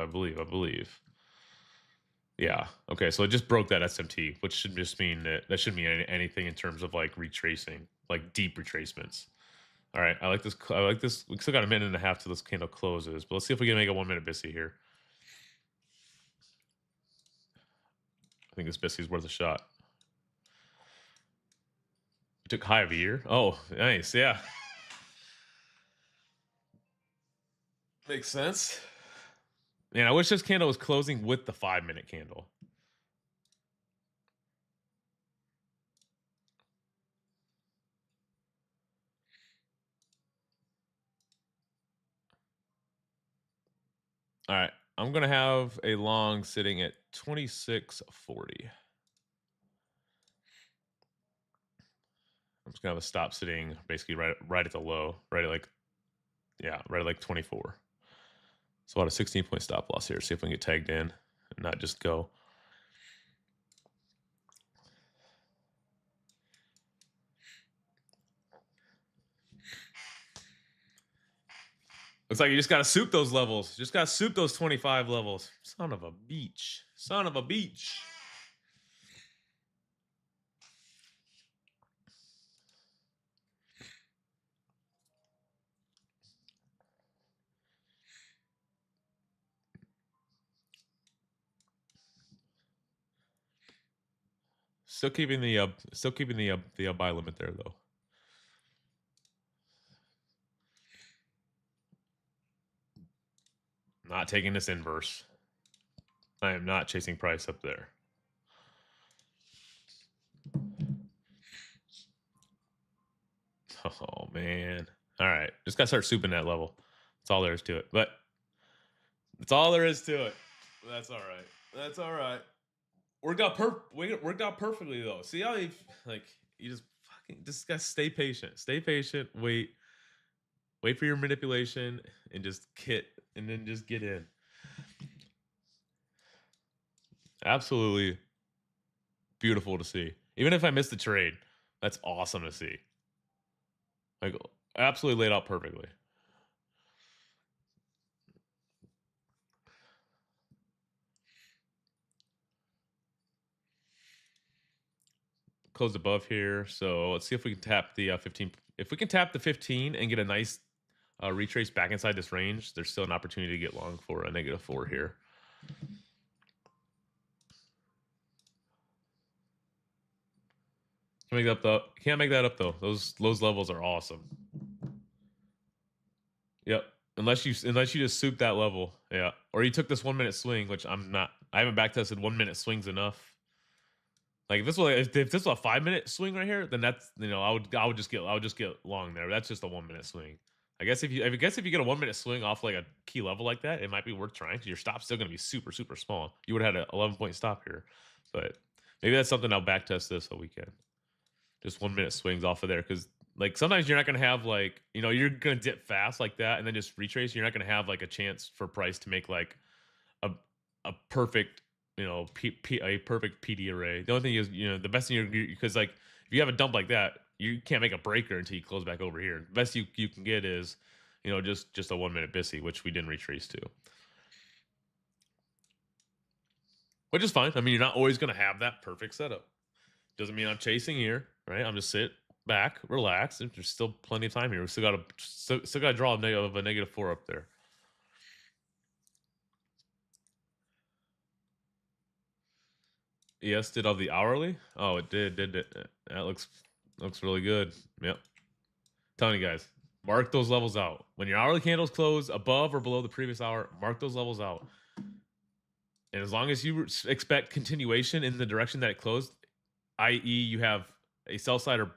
Yeah. Okay, so it just broke that SMT, which should just mean that shouldn't mean anything in terms of like retracing, like deep retracements. All right, I like this. I like this. We still got a minute and a half till this candle closes, but let's see if we can make a 1 minute BISI here. I think this BISI is worth a shot. We took high of a year. Oh, nice. Yeah. Makes sense. Man, I wish this candle was closing with the 5 minute candle. All right, I'm gonna have a long sitting at 26.40. I'm just gonna have a stop sitting basically right at the low, right at like, yeah, right at like 24. So about a 16-point stop loss here. See if we can get tagged in and not just go. Looks like you just gotta soup those levels. Just gotta soup those 25 levels. Son of a beach. Son of a beach. Still keeping the buy limit there though. Not taking this inverse. I am not chasing price up there. Oh man. All right. Just gotta start souping that level. That's all there is to it. But that's all there is to it. That's all right. That's all right. Worked out perfectly though. See how you just gotta stay patient. Stay patient. Wait for your manipulation and just just get in. Absolutely beautiful to see. Even if I missed the trade, that's awesome to see. Like absolutely laid out perfectly. Closed above here, so let's see if we can tap the 15. If we can tap the 15 and get a nice retrace back inside this range, there's still an opportunity to get long for a -4 here. Can't make that up though. Those levels are awesome. Yep. Unless you just soup that level, yeah. Or you took this 1 minute swing, which I'm not. I haven't back tested 1 minute swings enough. Like if this was a 5 minute swing right here, then that's I would just get long there. That's just a 1 minute swing. I guess if you get a 1 minute swing off like a key level like that, it might be worth trying because your stop's still going to be super small. You would have had an 11-point stop here, but maybe that's something I'll back test this whole weekend. Just 1 minute swings off of there because like sometimes you're not going to have like you're going to dip fast like that and then just retrace. You're not going to have like a chance for price to make like a perfect a perfect PD array. The only thing is, the best thing because like if you have a dump like that, you can't make a breaker until you close back over here. The best you can get is, just a 1 minute BISI, which we didn't retrace to, which is fine. I mean, you're not always going to have that perfect setup. Doesn't mean I'm chasing here, right? I'm just sit back, relax, and there's still plenty of time here. We still got to draw a -4 up there. Yes, did of the hourly? Oh, it did. That looks really good. Yep. Telling you guys, mark those levels out. When your hourly candles close above or below the previous hour, mark those levels out. And as long as you expect continuation in the direction that it closed, i.e., you have a sell side or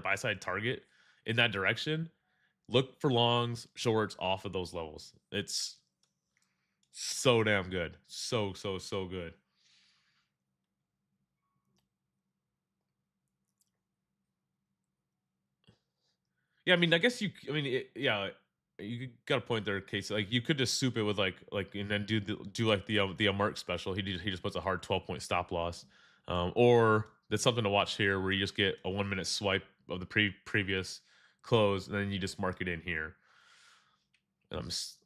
buy side target in that direction, look for longs, shorts off of those levels. It's so damn good. So good. Yeah, I mean, I guess yeah, you got a point there, Case. Like, you could just soup it with and then do like the Mark special. He just puts a hard 12-point stop loss, or that's something to watch here, where you just get a 1 minute swipe of the previous close, and then you just mark it in here. Looks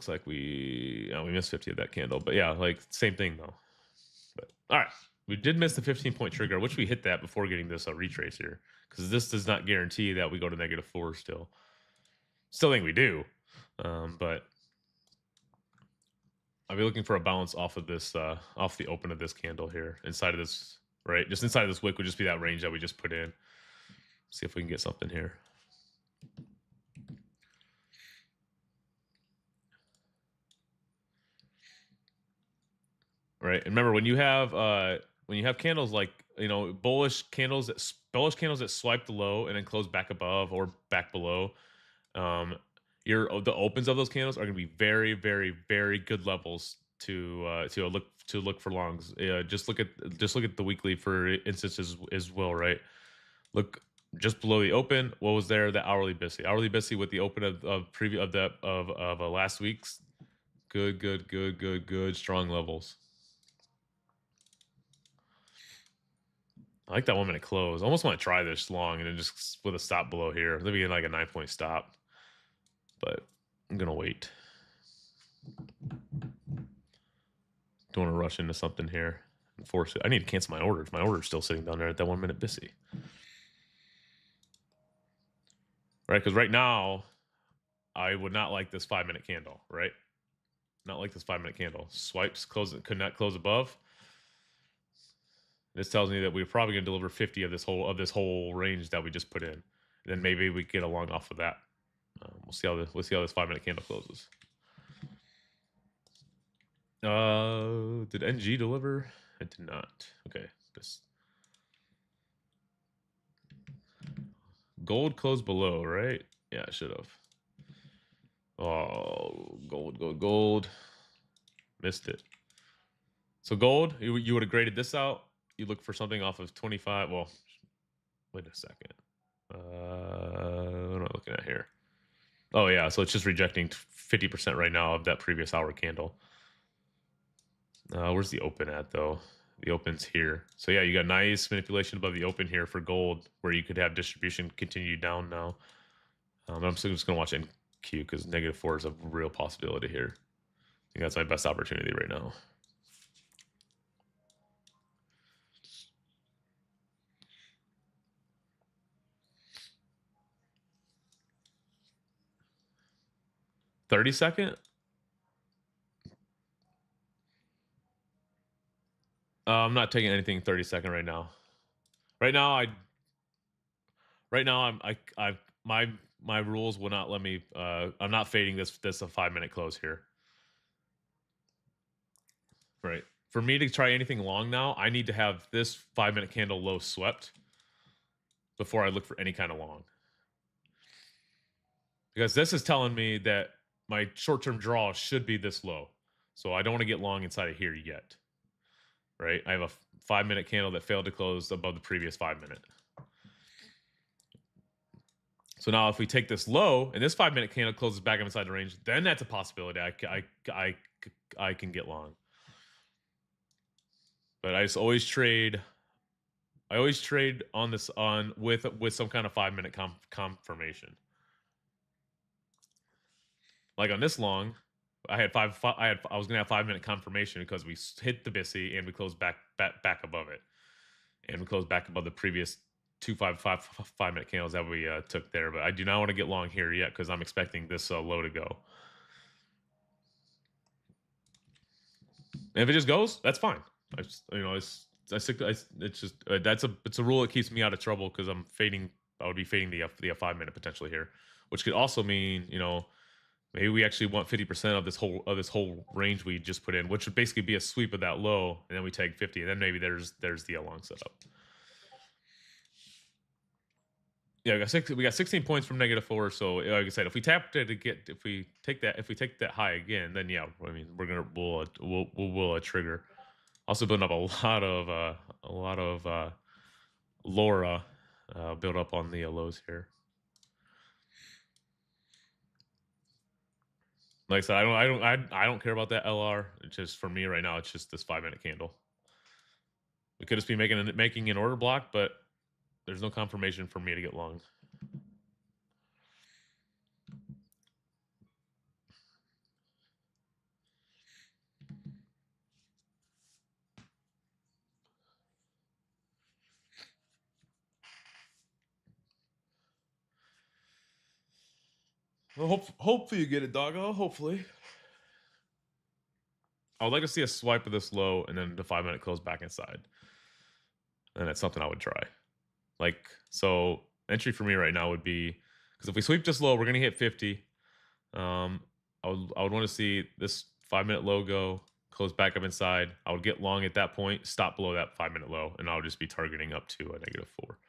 like we missed 50 of that candle, but yeah, like same thing though. But all right, we did miss the 15-point trigger, which we hit that before getting this retrace here, because this does not guarantee that we go to -4 still. Still think we do, but I'll be looking for a bounce off of this, off the open of this candle here, inside of this, right? Just inside of this wick would just be that range that we just put in. See if we can get something here. Right, and remember when you have candles like, bullish candles that swipe the low and then close back above or back below, the opens of those candles are going to be very, very, very good levels to look for longs. Just look at the weekly for instances as well, right? Look just below the open. What was there? The hourly BISI with the open of last week's. Good strong levels. I like that 1 minute close. I almost want to try this long and then just with a stop below here. Maybe get like a 9-point stop, but I'm gonna wait. Don't want to rush into something here and force it. I need to cancel my orders. My order's still sitting down there at that 1 minute BISI. Right, because right now I would not like this 5-minute candle. Right, not like this 5-minute candle. Swipes could not close above. This tells me that we're probably going to deliver 50 of this whole range that we just put in. And then maybe we get along off of that. We'll see how this 5-minute candle closes. Did NG deliver? It did not. Okay, this gold closed below, right? Yeah, I should have. Oh, gold. Missed it. So gold, you would have graded this out. You look for something off of 25. Well, wait a second. What am I looking at here? Oh yeah, so it's just rejecting 50% right now of that previous hour candle. Where's the open at though? The open's here. So yeah, you got nice manipulation above the open here for gold, where you could have distribution continue down now. I'm just gonna watch NQ because -4 is a real possibility here. I think that's my best opportunity right now. $30. I'm not taking anything 30-second right now. Right now, my rules will not let me. I'm not fading this a 5-minute close here. Right. For me to try anything long now, I need to have this 5-minute candle low swept before I look for any kind of long. Because this is telling me that my short-term draw should be this low. So I don't want to get long inside of here yet. Right? I have a 5-minute candle that failed to close above the previous 5-minute. So now if we take this low and this 5-minute candle closes back up inside the range, then that's a possibility I can get long. But I just always trade. I always trade on this with some kind of 5-minute confirmation. Like on this long, I was gonna have 5-minute confirmation because we hit the BISI and we closed back above it, and we closed back above the previous 5-minute candles that we took there. But I do not want to get long here yet because I'm expecting this low to go. And if it just goes, that's fine. It's a rule that keeps me out of trouble because I would be fading the 5-minute potentially here, which could also mean, maybe we actually want 50% of this whole range we just put in, which would basically be a sweep of that low, and then we take 50, and then maybe there's the long setup. Yeah, we got 16 points from -4. So like I said, if we tap it to get, if we take that high again, then yeah, I mean we'll trigger. Also building up a lot of Laura build up on the lows here. Like I said, I don't care about that LR. It's just for me right now. It's just this 5 minute candle. We could just be making an order block, but there's no confirmation for me to get long. Well, hopefully you get it, doggo. Hopefully. I would like to see a swipe of this low and then the 5 minute close back inside. And that's something I would try. Like, so entry for me right now would be, because if we sweep this low, we're going to hit 50. I would want to see this 5 minute low go, close back up inside. I would get long at that point, stop below that 5 minute low, and I would just be targeting up to a -4.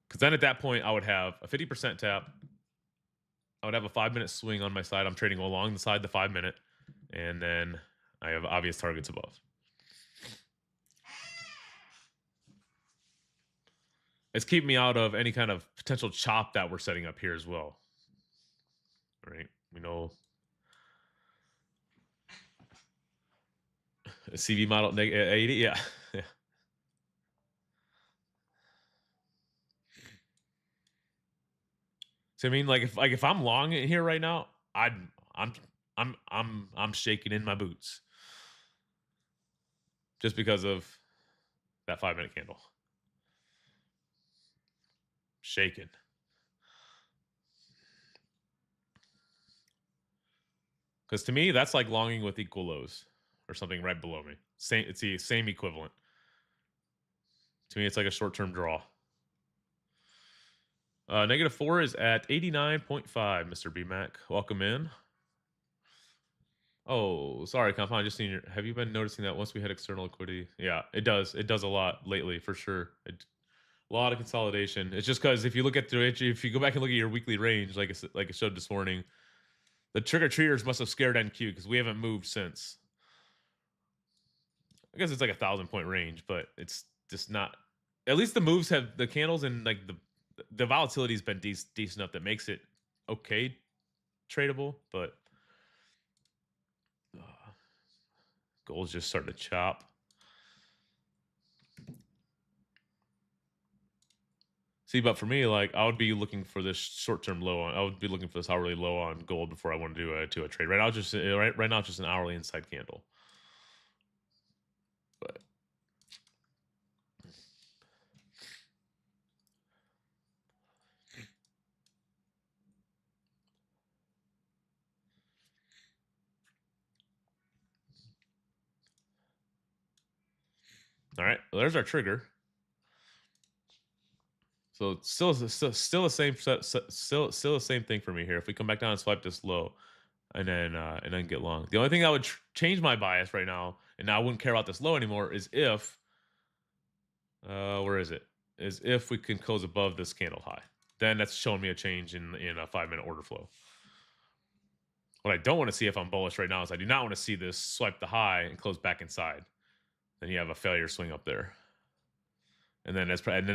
Because then at that point, I would have a 50% tap. I would have a 5 minute swing on my side. I'm trading along the side the 5 minute, and then I have obvious targets above. It's keeping me out of any kind of potential chop that we're setting up here as well. Right? We know a CV model 80. Yeah. Yeah. So I mean, like if I'm long here right now, I'm I'm shaking in my boots just because of that 5 minute candle. Shaking. Because to me, that's like longing with equal lows or something right below me. Same, it's the same equivalent. To me, it's like a short term draw. -4 is at 89.5, Mr. BMAC. Welcome in. Oh, sorry, Compound. I just seen your. Have you been noticing that once we hit external liquidity? Yeah, it does. It does a lot lately, for sure. A lot of consolidation. It's just because if you look at if you go back and look at your weekly range, like it showed this morning, the trick or treaters must have scared NQ because we haven't moved since. I guess it's like 1,000 point range, but it's just not. At least the moves have the candles and like the volatility has been decent enough that makes it okay tradable, but gold's just starting to chop. See, but for me, like I would be looking for this short-term low on. I would be looking for this hourly low on gold before I want to do a trade. Right now, just right now, it's just an hourly inside candle. But all right, well, there's our trigger. So it's still the same still the same thing for me here. If we come back down and swipe this low, and then get long. The only thing that would change my bias right now, and now I wouldn't care about this low anymore, is if where is it? Is if we can close above this candle high. Then that's showing me a change in a 5 minute order flow. What I don't want to see if I'm bullish right now is I do not want to see this swipe the high and close back inside. Then you have a failure swing up there. And then that's going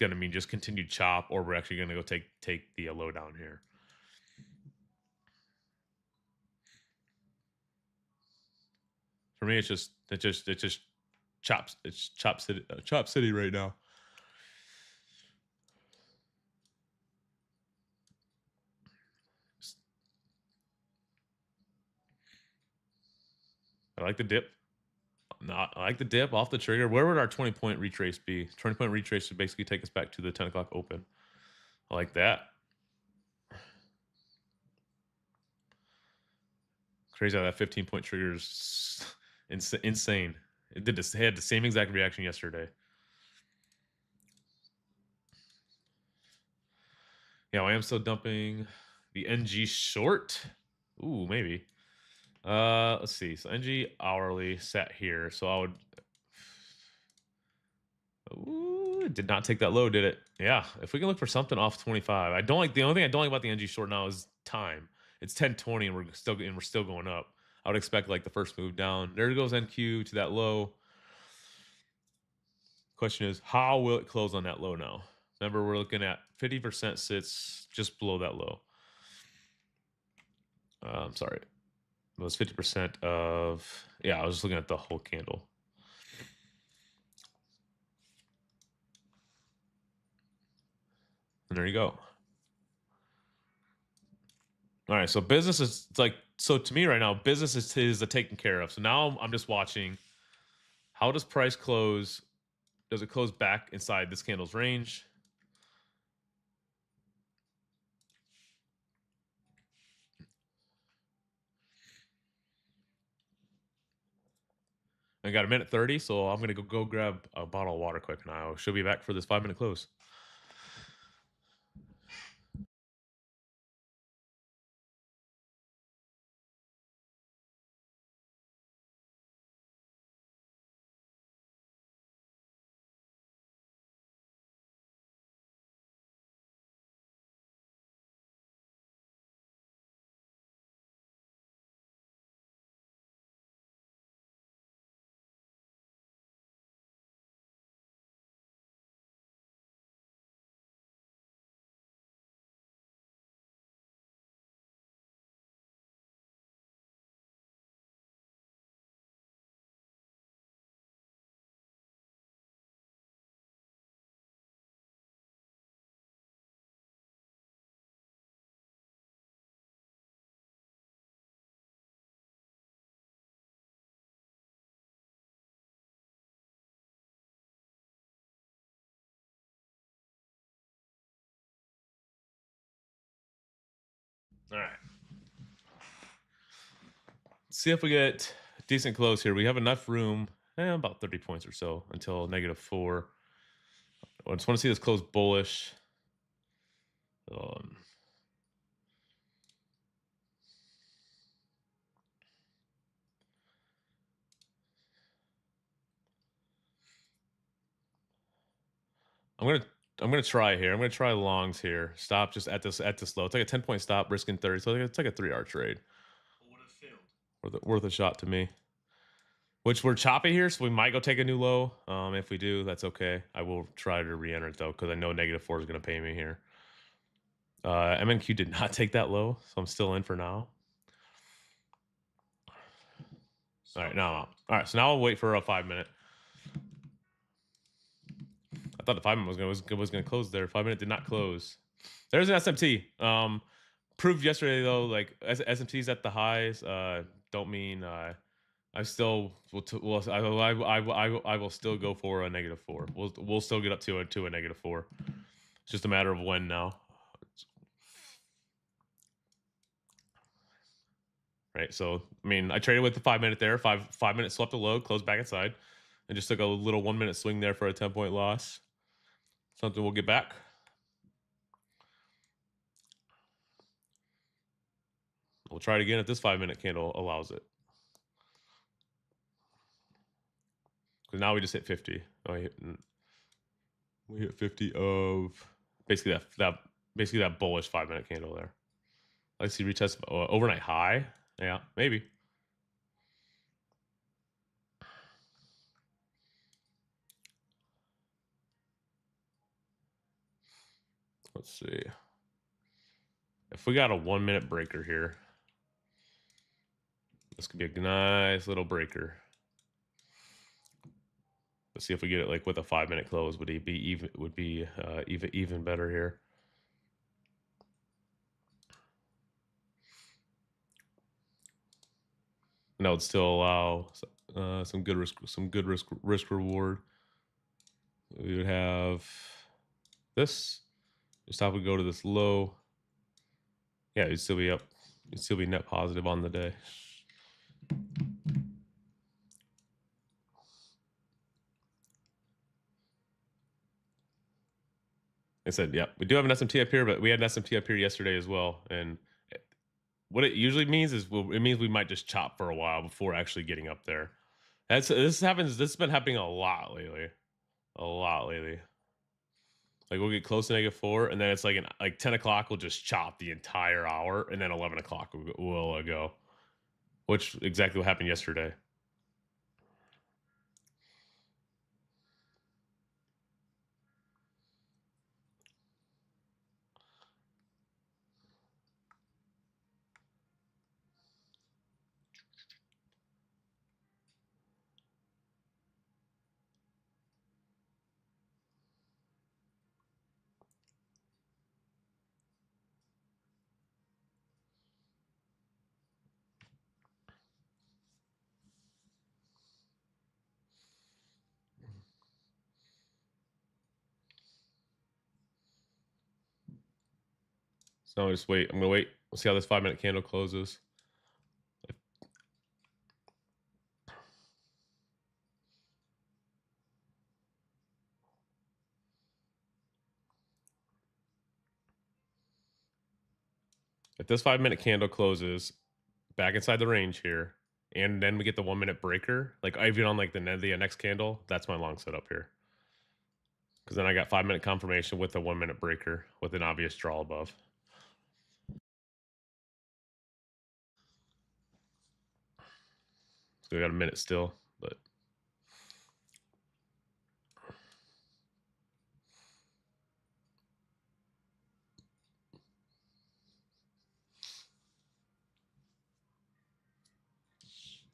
to mean just continued chop, or we're actually going to go take the low down here. For me, it's just chops. It's chop city right now. I like the dip. Not I like the dip off the trigger. Where would our 20-point retrace be? 20-point retrace would basically take us back to the 10 o'clock open. I like that. Crazy how that 15-point trigger is insane. It did this. It had the same exact reaction yesterday. Yeah, I am still dumping the NG short. Ooh, maybe. Let's see. So NG hourly sat here. So I would. Ooh, Did not take that low, did it? Yeah. If we can look for something off 25. I don't like the only thing I don't like about the NG short now is time. It's 10:20 and we're still going up. I would expect like the first move down. There goes NQ to that low. Question is, how will it close on that low now? Remember, we're looking at 50% sits just below that low. I'm sorry. It was 50% of, yeah, I was just looking at the whole candle. And there you go. All right, so business is like, so to me right now, business is taken care of. So now I'm just watching, how does price close? Does it close back inside this candle's range? I got a minute 30, so I'm gonna go grab a bottle of water quick, and I should be back for this 5-minute close. All right. See if we get a decent close here. We have enough room, about 30 points or so until -4. I just want to see this close bullish. I'm gonna try here. I'm gonna try longs here. Stop just at this low. It's like a 10-point stop, risking 30. So it's like a 3-hour trade. Would have failed. Worth a shot to me. Which we're choppy here, so we might go take a new low. If we do, that's okay. I will try to re-enter it though, because I know -4 is gonna pay me here. MNQ did not take that low, so I'm still in for now. All right, now I'm out. All right, so now I'll wait for a 5-minute. I thought the 5-minute was gonna close there. 5-minute did not close. There's an SMT. Proved yesterday though, like SMTs at the highs don't mean I still will. I will still go for a -4. We'll still get up to a -4. It's just a matter of when now. Right. So I mean, I traded with the 5-minute there. 5 minutes swept the low, closed back inside, and just took a little 1-minute swing there for a 10-point loss. Something we'll get back. We'll try it again if this 5-minute candle allows it. Because now we just hit 50. We hit 50 of basically that bullish 5-minute candle there. Let's see, retest overnight high. Yeah, maybe. Let's see. If we got a 1-minute breaker here, this could be a nice little breaker. Let's see if we get it like with a 5-minute close. Would it be even? Would be even better here. And that would still allow some good risk reward. We would have this. Just have to go to this low. Yeah, you'd still be up. You'd still be net positive on the day. I said, yeah, we do have an SMT up here, but we had an SMT up here yesterday as well. And what it usually means is it means we might just chop for a while before actually getting up there. This has been happening a lot lately. A lot lately. Like we'll get close to -4, and then it's like 10 o'clock. We'll just chop the entire hour, and then 11 o'clock will go. Which exactly what happened yesterday. So I'll just wait. I'm gonna wait. We'll see how this 5-minute candle closes. If this 5-minute candle closes back inside the range here, and then we get the 1-minute breaker, like even on like the next candle, that's my long setup here. Because then I got 5-minute confirmation with a 1-minute breaker with an obvious draw above. So we got a minute still, but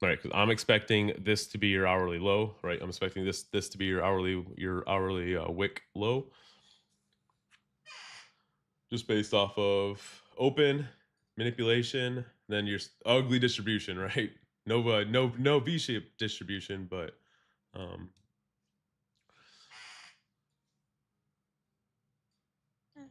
all right, because I'm expecting this to be your hourly low, right? I'm expecting this to be your hourly wick low, just based off of open manipulation, then your ugly distribution, right? No V-shaped distribution, but um, how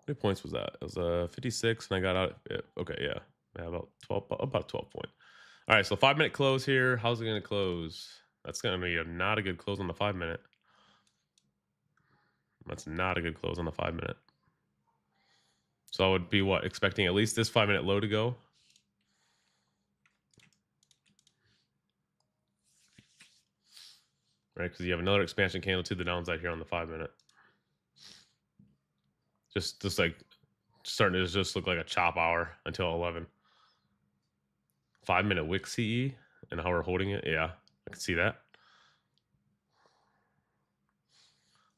many points was that? It was 56, and I got out. Okay, yeah, about 12 point. All right, so 5-minute close here. How's it going to close? That's going to be not a good close on the 5-minute. That's not a good close on the 5-minute. So I would be what, expecting at least this 5-minute low to go. Right, because you have another expansion candle to the downside here on the 5-minute. Just like starting to just look like a chop hour until 11. 5-minute wick CE and how we're holding it. Yeah, I can see that.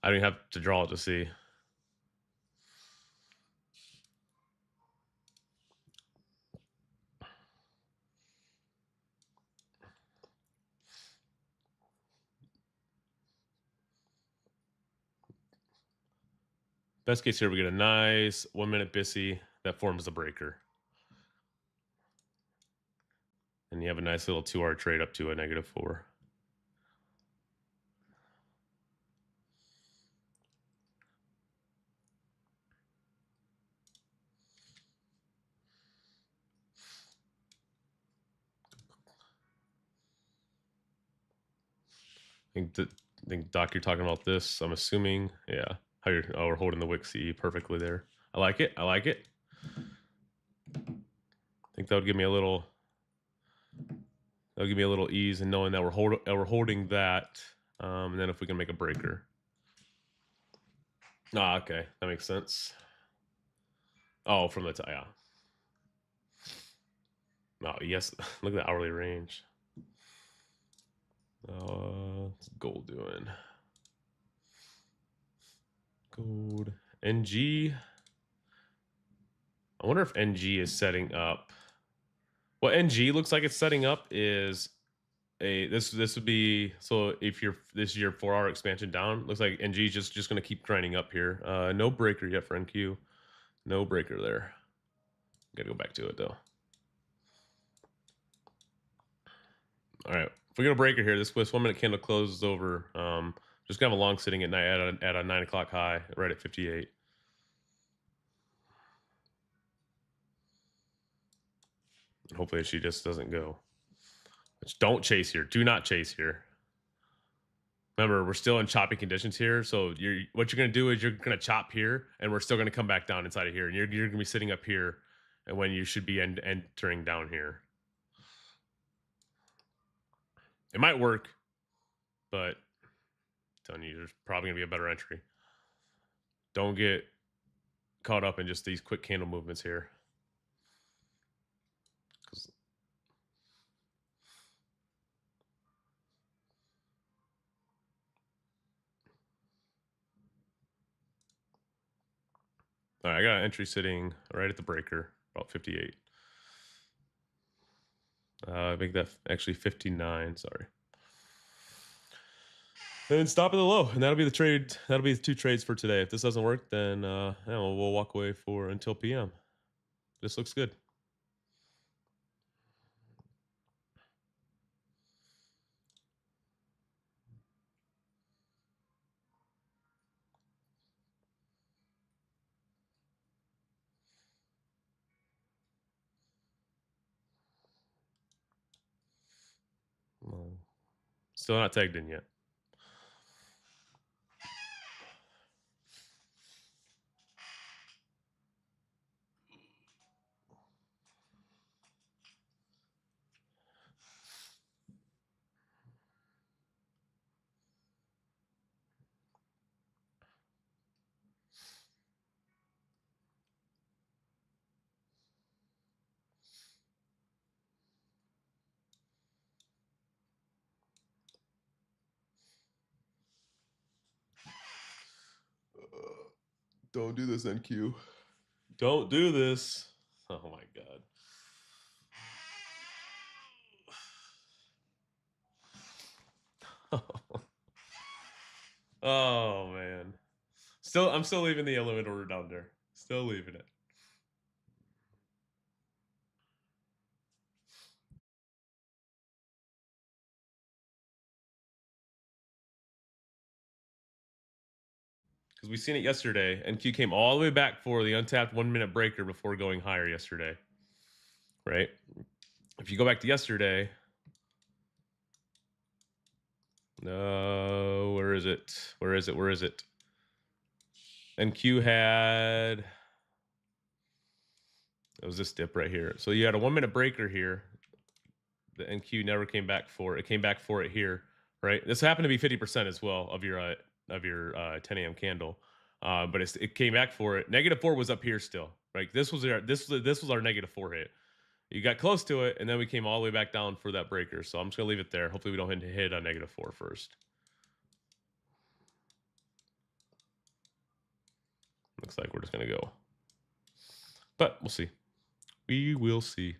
I don't even have to draw it to see. Best case here, we get a nice 1-minute BISI that forms the breaker. And you have a nice little 2-hour trade up to a -4. I think Doc, you're talking about this. I'm assuming, yeah. How you're we're holding the wick CE perfectly there. I like it. I like it. I think that would give me a little. That'll give me a little ease in knowing that we're holding that, and then if we can make a breaker. Ah, okay, that makes sense. Oh, from the yeah. Oh, yes. Look at the hourly range. What's gold doing? Gold. NG. I wonder if NG is setting up. What NG looks like it's setting up is this would be, so if this is your 4-hour expansion down, looks like NG is just going to keep grinding up here. No breaker yet for NQ. No breaker there. Gotta go back to it though. All right, if we get a breaker here, this 1-minute candle closes over. Just gonna have a long sitting at night at a 9 o'clock high, right at 58. Hopefully she just doesn't go. Don't chase here. Do not chase here. Remember, we're still in choppy conditions here. So what you're gonna do is you're gonna chop here, and we're still gonna come back down inside of here, and you're gonna be sitting up here, and when you should be entering down here. It might work, but I'm telling you, there's probably gonna be a better entry. Don't get caught up in just these quick candle movements here. All right, I got an entry sitting right at the breaker, about 58. I make that actually 59. Sorry. And stop at the low, and that'll be the trade. That'll be the 2 trades for today. If this doesn't work, then yeah, we'll walk away for until PM. This looks good. Still not tagged in yet. Don't do this, NQ. Don't do this. Oh my god. Oh man. I'm still leaving the limit order down there. Still leaving it. Because we seen it yesterday, and Q came all the way back for the untapped 1-minute breaker before going higher yesterday. Right? If you go back to yesterday, no, where is it? Where is it? Where is it? And Q had, it was this dip right here. So you had a 1-minute breaker here. The NQ never came back for it. It came back for it here, right? This happened to be 50% as well of your 10 a.m. candle, but it came back for it. -4 was up here still, right? This was our -4 hit. You got close to it, and then we came all the way back down for that breaker. So I'm just gonna leave it there. Hopefully we don't hit on -4 first. Looks like we're just gonna go, but we'll see. We will see.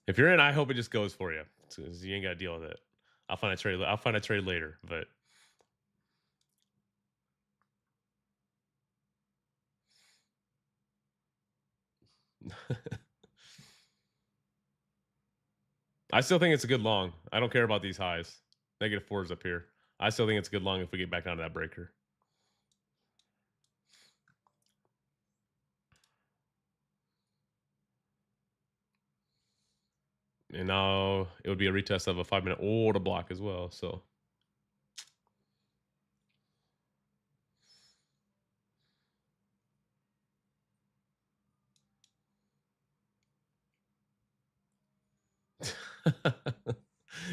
If you're in, I hope it just goes for you. You ain't got to deal with it. I'll find a trade. I'll find a trade later, but I still think it's a good long. I don't care about these highs. -4s up here. I still think it's a good long if we get back onto that breaker. And now it would be a retest of a 5-minute order block as well. So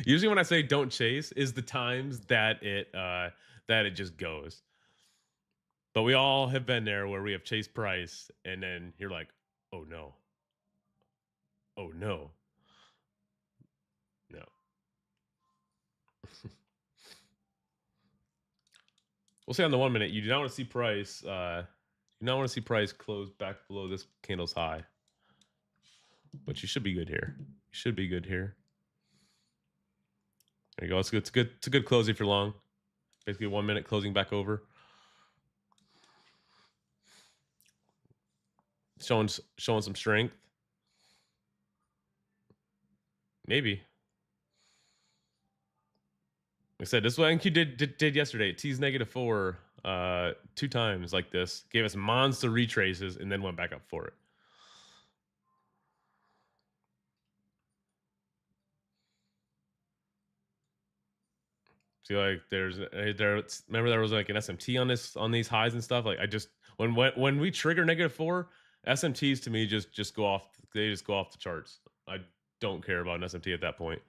usually when I say don't chase is the times that it just goes. But we all have been there where we have chased price and then you're like, oh no. Oh no. No. We'll say on the 1 minute, you do not want to see price. You not want to see price close back below this candle's high. But you should be good here. You should be good here. There you go. It's good. It's good. It's a good close if you're long. Basically, 1 minute closing back over. Showing some strength. Maybe. Like I said, this is what NQ did yesterday. It teased -4 2 times like this. Gave us monster retraces and then went back up for it. See, like remember there was like an SMT on these highs and stuff. Like I just when we trigger -4, SMTs to me just go off. They just go off the charts. I don't care about an SMT at that point.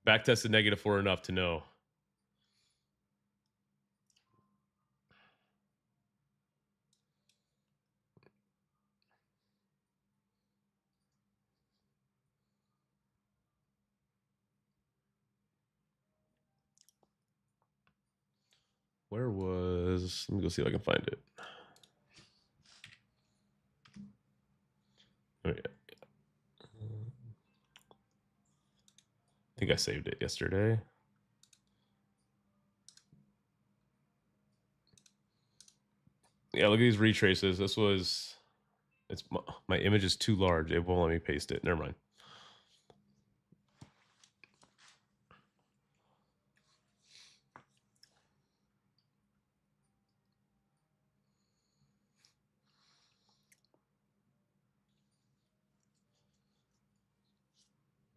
Back tested -4 enough to know. Where was? Let me go see if I can find it. Oh, yeah. I think I saved it yesterday. Yeah, look at these retraces. This was. It's my image is too large. It won't let me paste it. Never mind.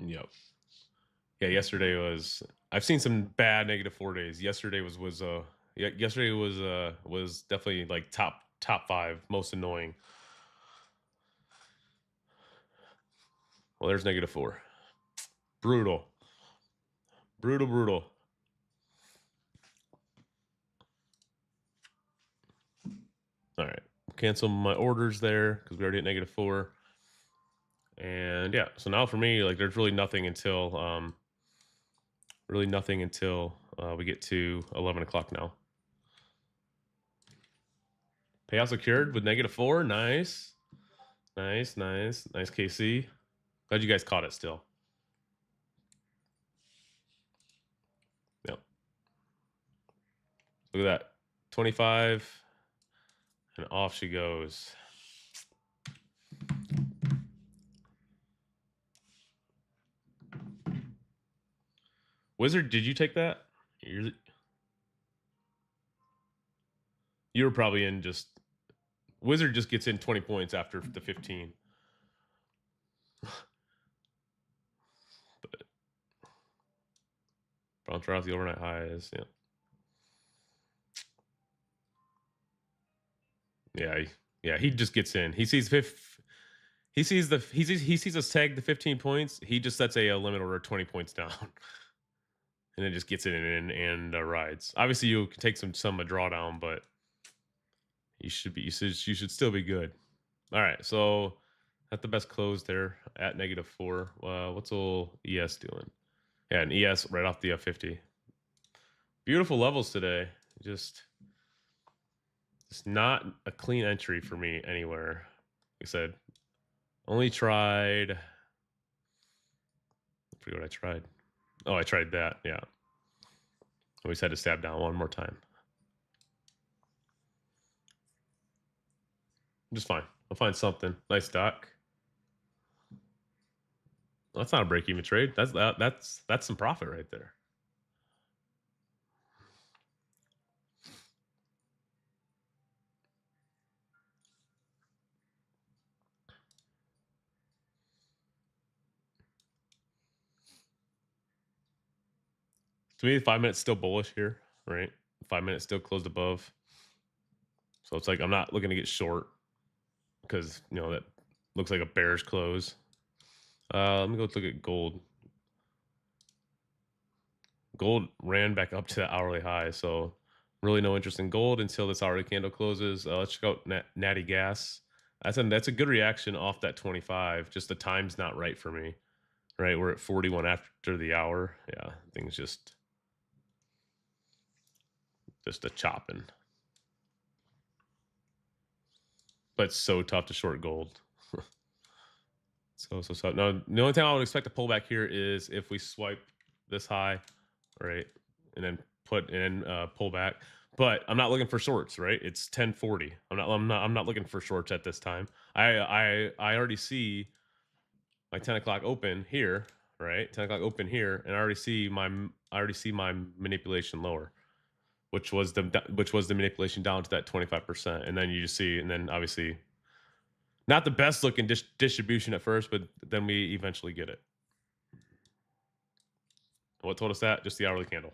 Yep. Yeah, yesterday was. I've seen some bad -4 days. Yesterday yeah, yesterday was definitely like top 5 most annoying. Well, there's -4. Brutal. Brutal, brutal. All right. Cancel my orders there because we already at -4. And yeah, so now for me, like there's really nothing until we get to 11 o'clock now. Payout secured with -4. Nice. Nice, nice, nice KC. Glad you guys caught it still. Yep. Look at that. 25. And off she goes. Wizard, did you take that? You were probably in just Wizard just gets in 20 points after the 15. But bounce right off the overnight highs. Yeah. Yeah, he just gets in. He sees he sees us tag the 15 points. He just sets a limit order 20 points down. And then just gets it in and rides. Obviously you can take some drawdown, but you should still be good. All right, so at the best close there at -4. What's old ES doing? Yeah, an ES right off the 50. Beautiful levels today. Just it's not a clean entry for me anywhere. Like I said, only tried. I forget what I tried. Oh, I tried that. Yeah. Always had to stab down one more time. Just fine. I'll find something. Nice doc. That's not a break even trade. That's some profit right there. To me, 5 minutes still bullish here, right? 5 minutes still closed above. So it's like I'm not looking to get short because that looks like a bearish close. Let me go look at gold. Gold ran back up to the hourly high, so really no interest in gold until this hourly candle closes. Let's check out Natty Gas. That's a good reaction off that 25. Just the time's not right for me. Right, we're at 41 after the hour. Yeah, things just a chopping. But it's so tough to short gold. So. No, the only time I would expect to pull back here is if we swipe this high, right, and then pull back. But I'm not looking for shorts, right? It's 10:40. I'm not looking for shorts at this time. I already see my 10 o'clock open here, right? 10 o'clock open here, and I already see my manipulation lower, which was the manipulation down to that 25%, and then you just see, and then obviously not the best looking distribution at first, but then we eventually get it. What told us that? Just the hourly candle.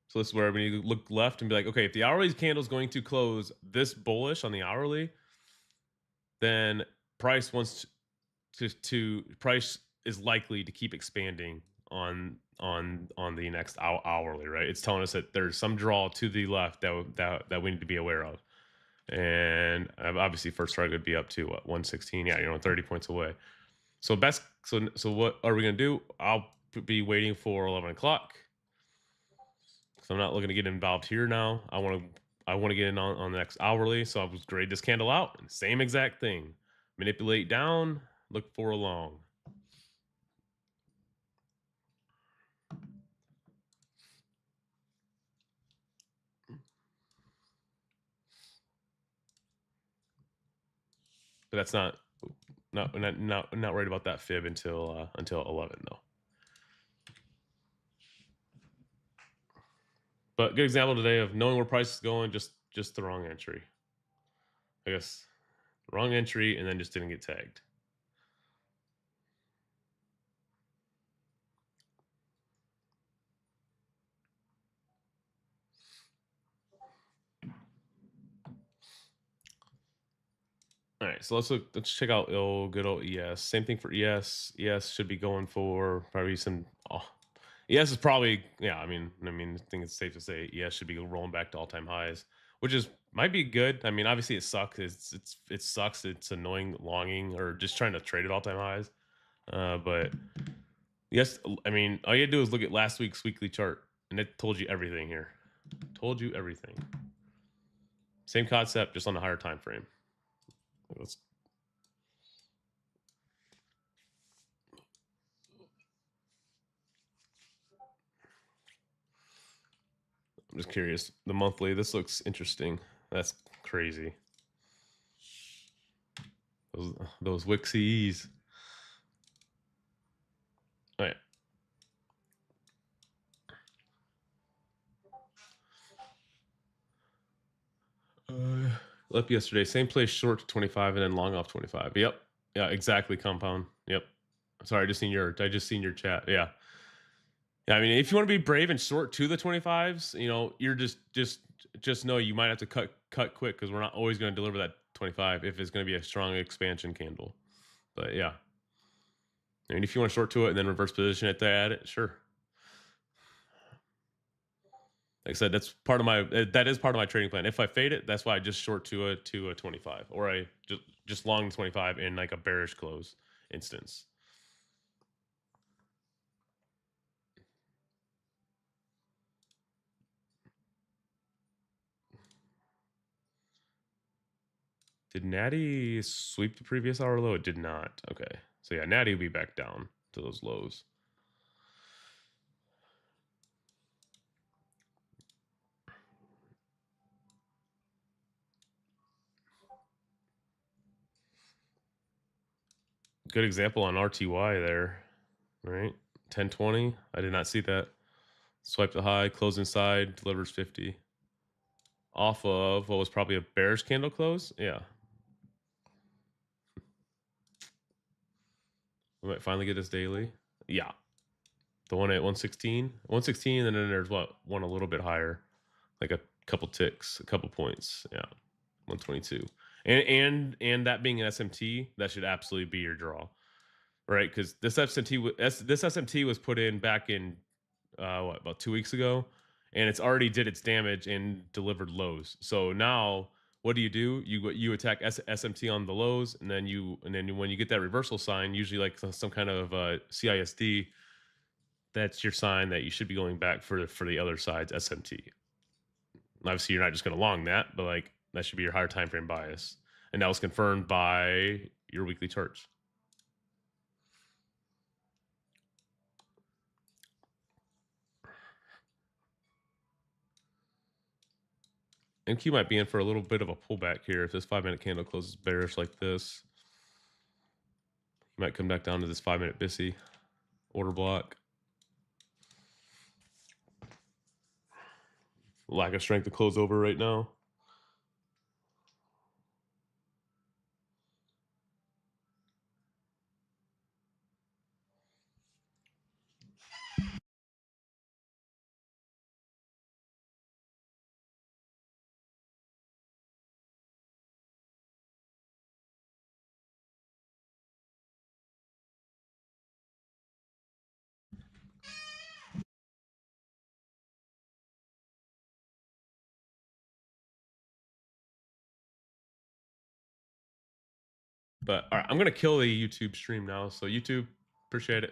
So this is where we need to look left and be like, okay, if the hourly candle is going to close this bullish on the hourly, then price wants to price is likely to keep expanding on the next hourly, right? It's telling us that there's some draw to the left that we need to be aware of. And obviously first target would be up to what, 116. Yeah, 30 points away. So what are we gonna do? I'll be waiting for 11 o'clock. So I'm not looking to get involved here now. I want to get in on the next hourly. So I was grade this candle out and same exact thing. Manipulate down, look for a long. But that's not worried about that fib until 11 though. But good example today of knowing where price is going, just the wrong entry. I guess wrong entry and then just didn't get tagged. All right, so let's check out good old ES. Same thing for ES. ES should be going for probably some. Oh, ES is probably, yeah. I think it's safe to say ES should be rolling back to all-time highs, which is might be good. I mean, obviously it sucks. It sucks. It's annoying, longing, or just trying to trade at all-time highs. But yes, I mean, all you had to do is look at last week's weekly chart, and it told you everything here. Told you everything. Same concept, just on a higher time frame. Let's I'm just curious. The monthly, this looks interesting. That's crazy. Those Wixies. All right. Left yesterday. Same place, short to 25 and then long off 25. Yep. Yeah, exactly. Compound. Yep. Sorry, I just seen your chat. Yeah. Yeah, I mean, if you want to be brave and short to the 25s, you're just know you might have to cut quick because we're not always going to deliver that 25 if it's going to be a strong expansion candle. But yeah. I mean, if you want to short to it and then reverse position it to add it, sure. Like I said, that is part of my trading plan. If I fade it, that's why I just short to a 25, or I just long 25 in like a bearish close instance. Did Natty sweep the previous hour low? It did not. Okay. So yeah, Natty will be back down to those lows. Good example on RTY there, right? 1020. I did not see that. Swipe the high, close inside, delivers 50. Off of what was probably a bearish candle close. Yeah. We might finally get this daily. Yeah. The one at 116. 116, and then there's one a little bit higher, like a couple ticks, a couple points. Yeah. 122. And that being an SMT, that should absolutely be your draw. Right? Because this SMT was put in back in about 2 weeks ago, and it's already did its damage and delivered lows. So now what do? You attack SMT on the lows, and then when you get that reversal sign, usually like some kind of CISD, that's your sign that you should be going back for the other side's SMT. Obviously, you're not just going to long that, but like that should be your higher time frame bias, and that was confirmed by your weekly charts. MQ might be in for a little bit of a pullback here if this 5-minute candle closes bearish like this. You might come back down to this 5-minute BISI. Order block. Lack of strength to close over right now. But all right, I'm gonna kill the YouTube stream now. So YouTube, appreciate it.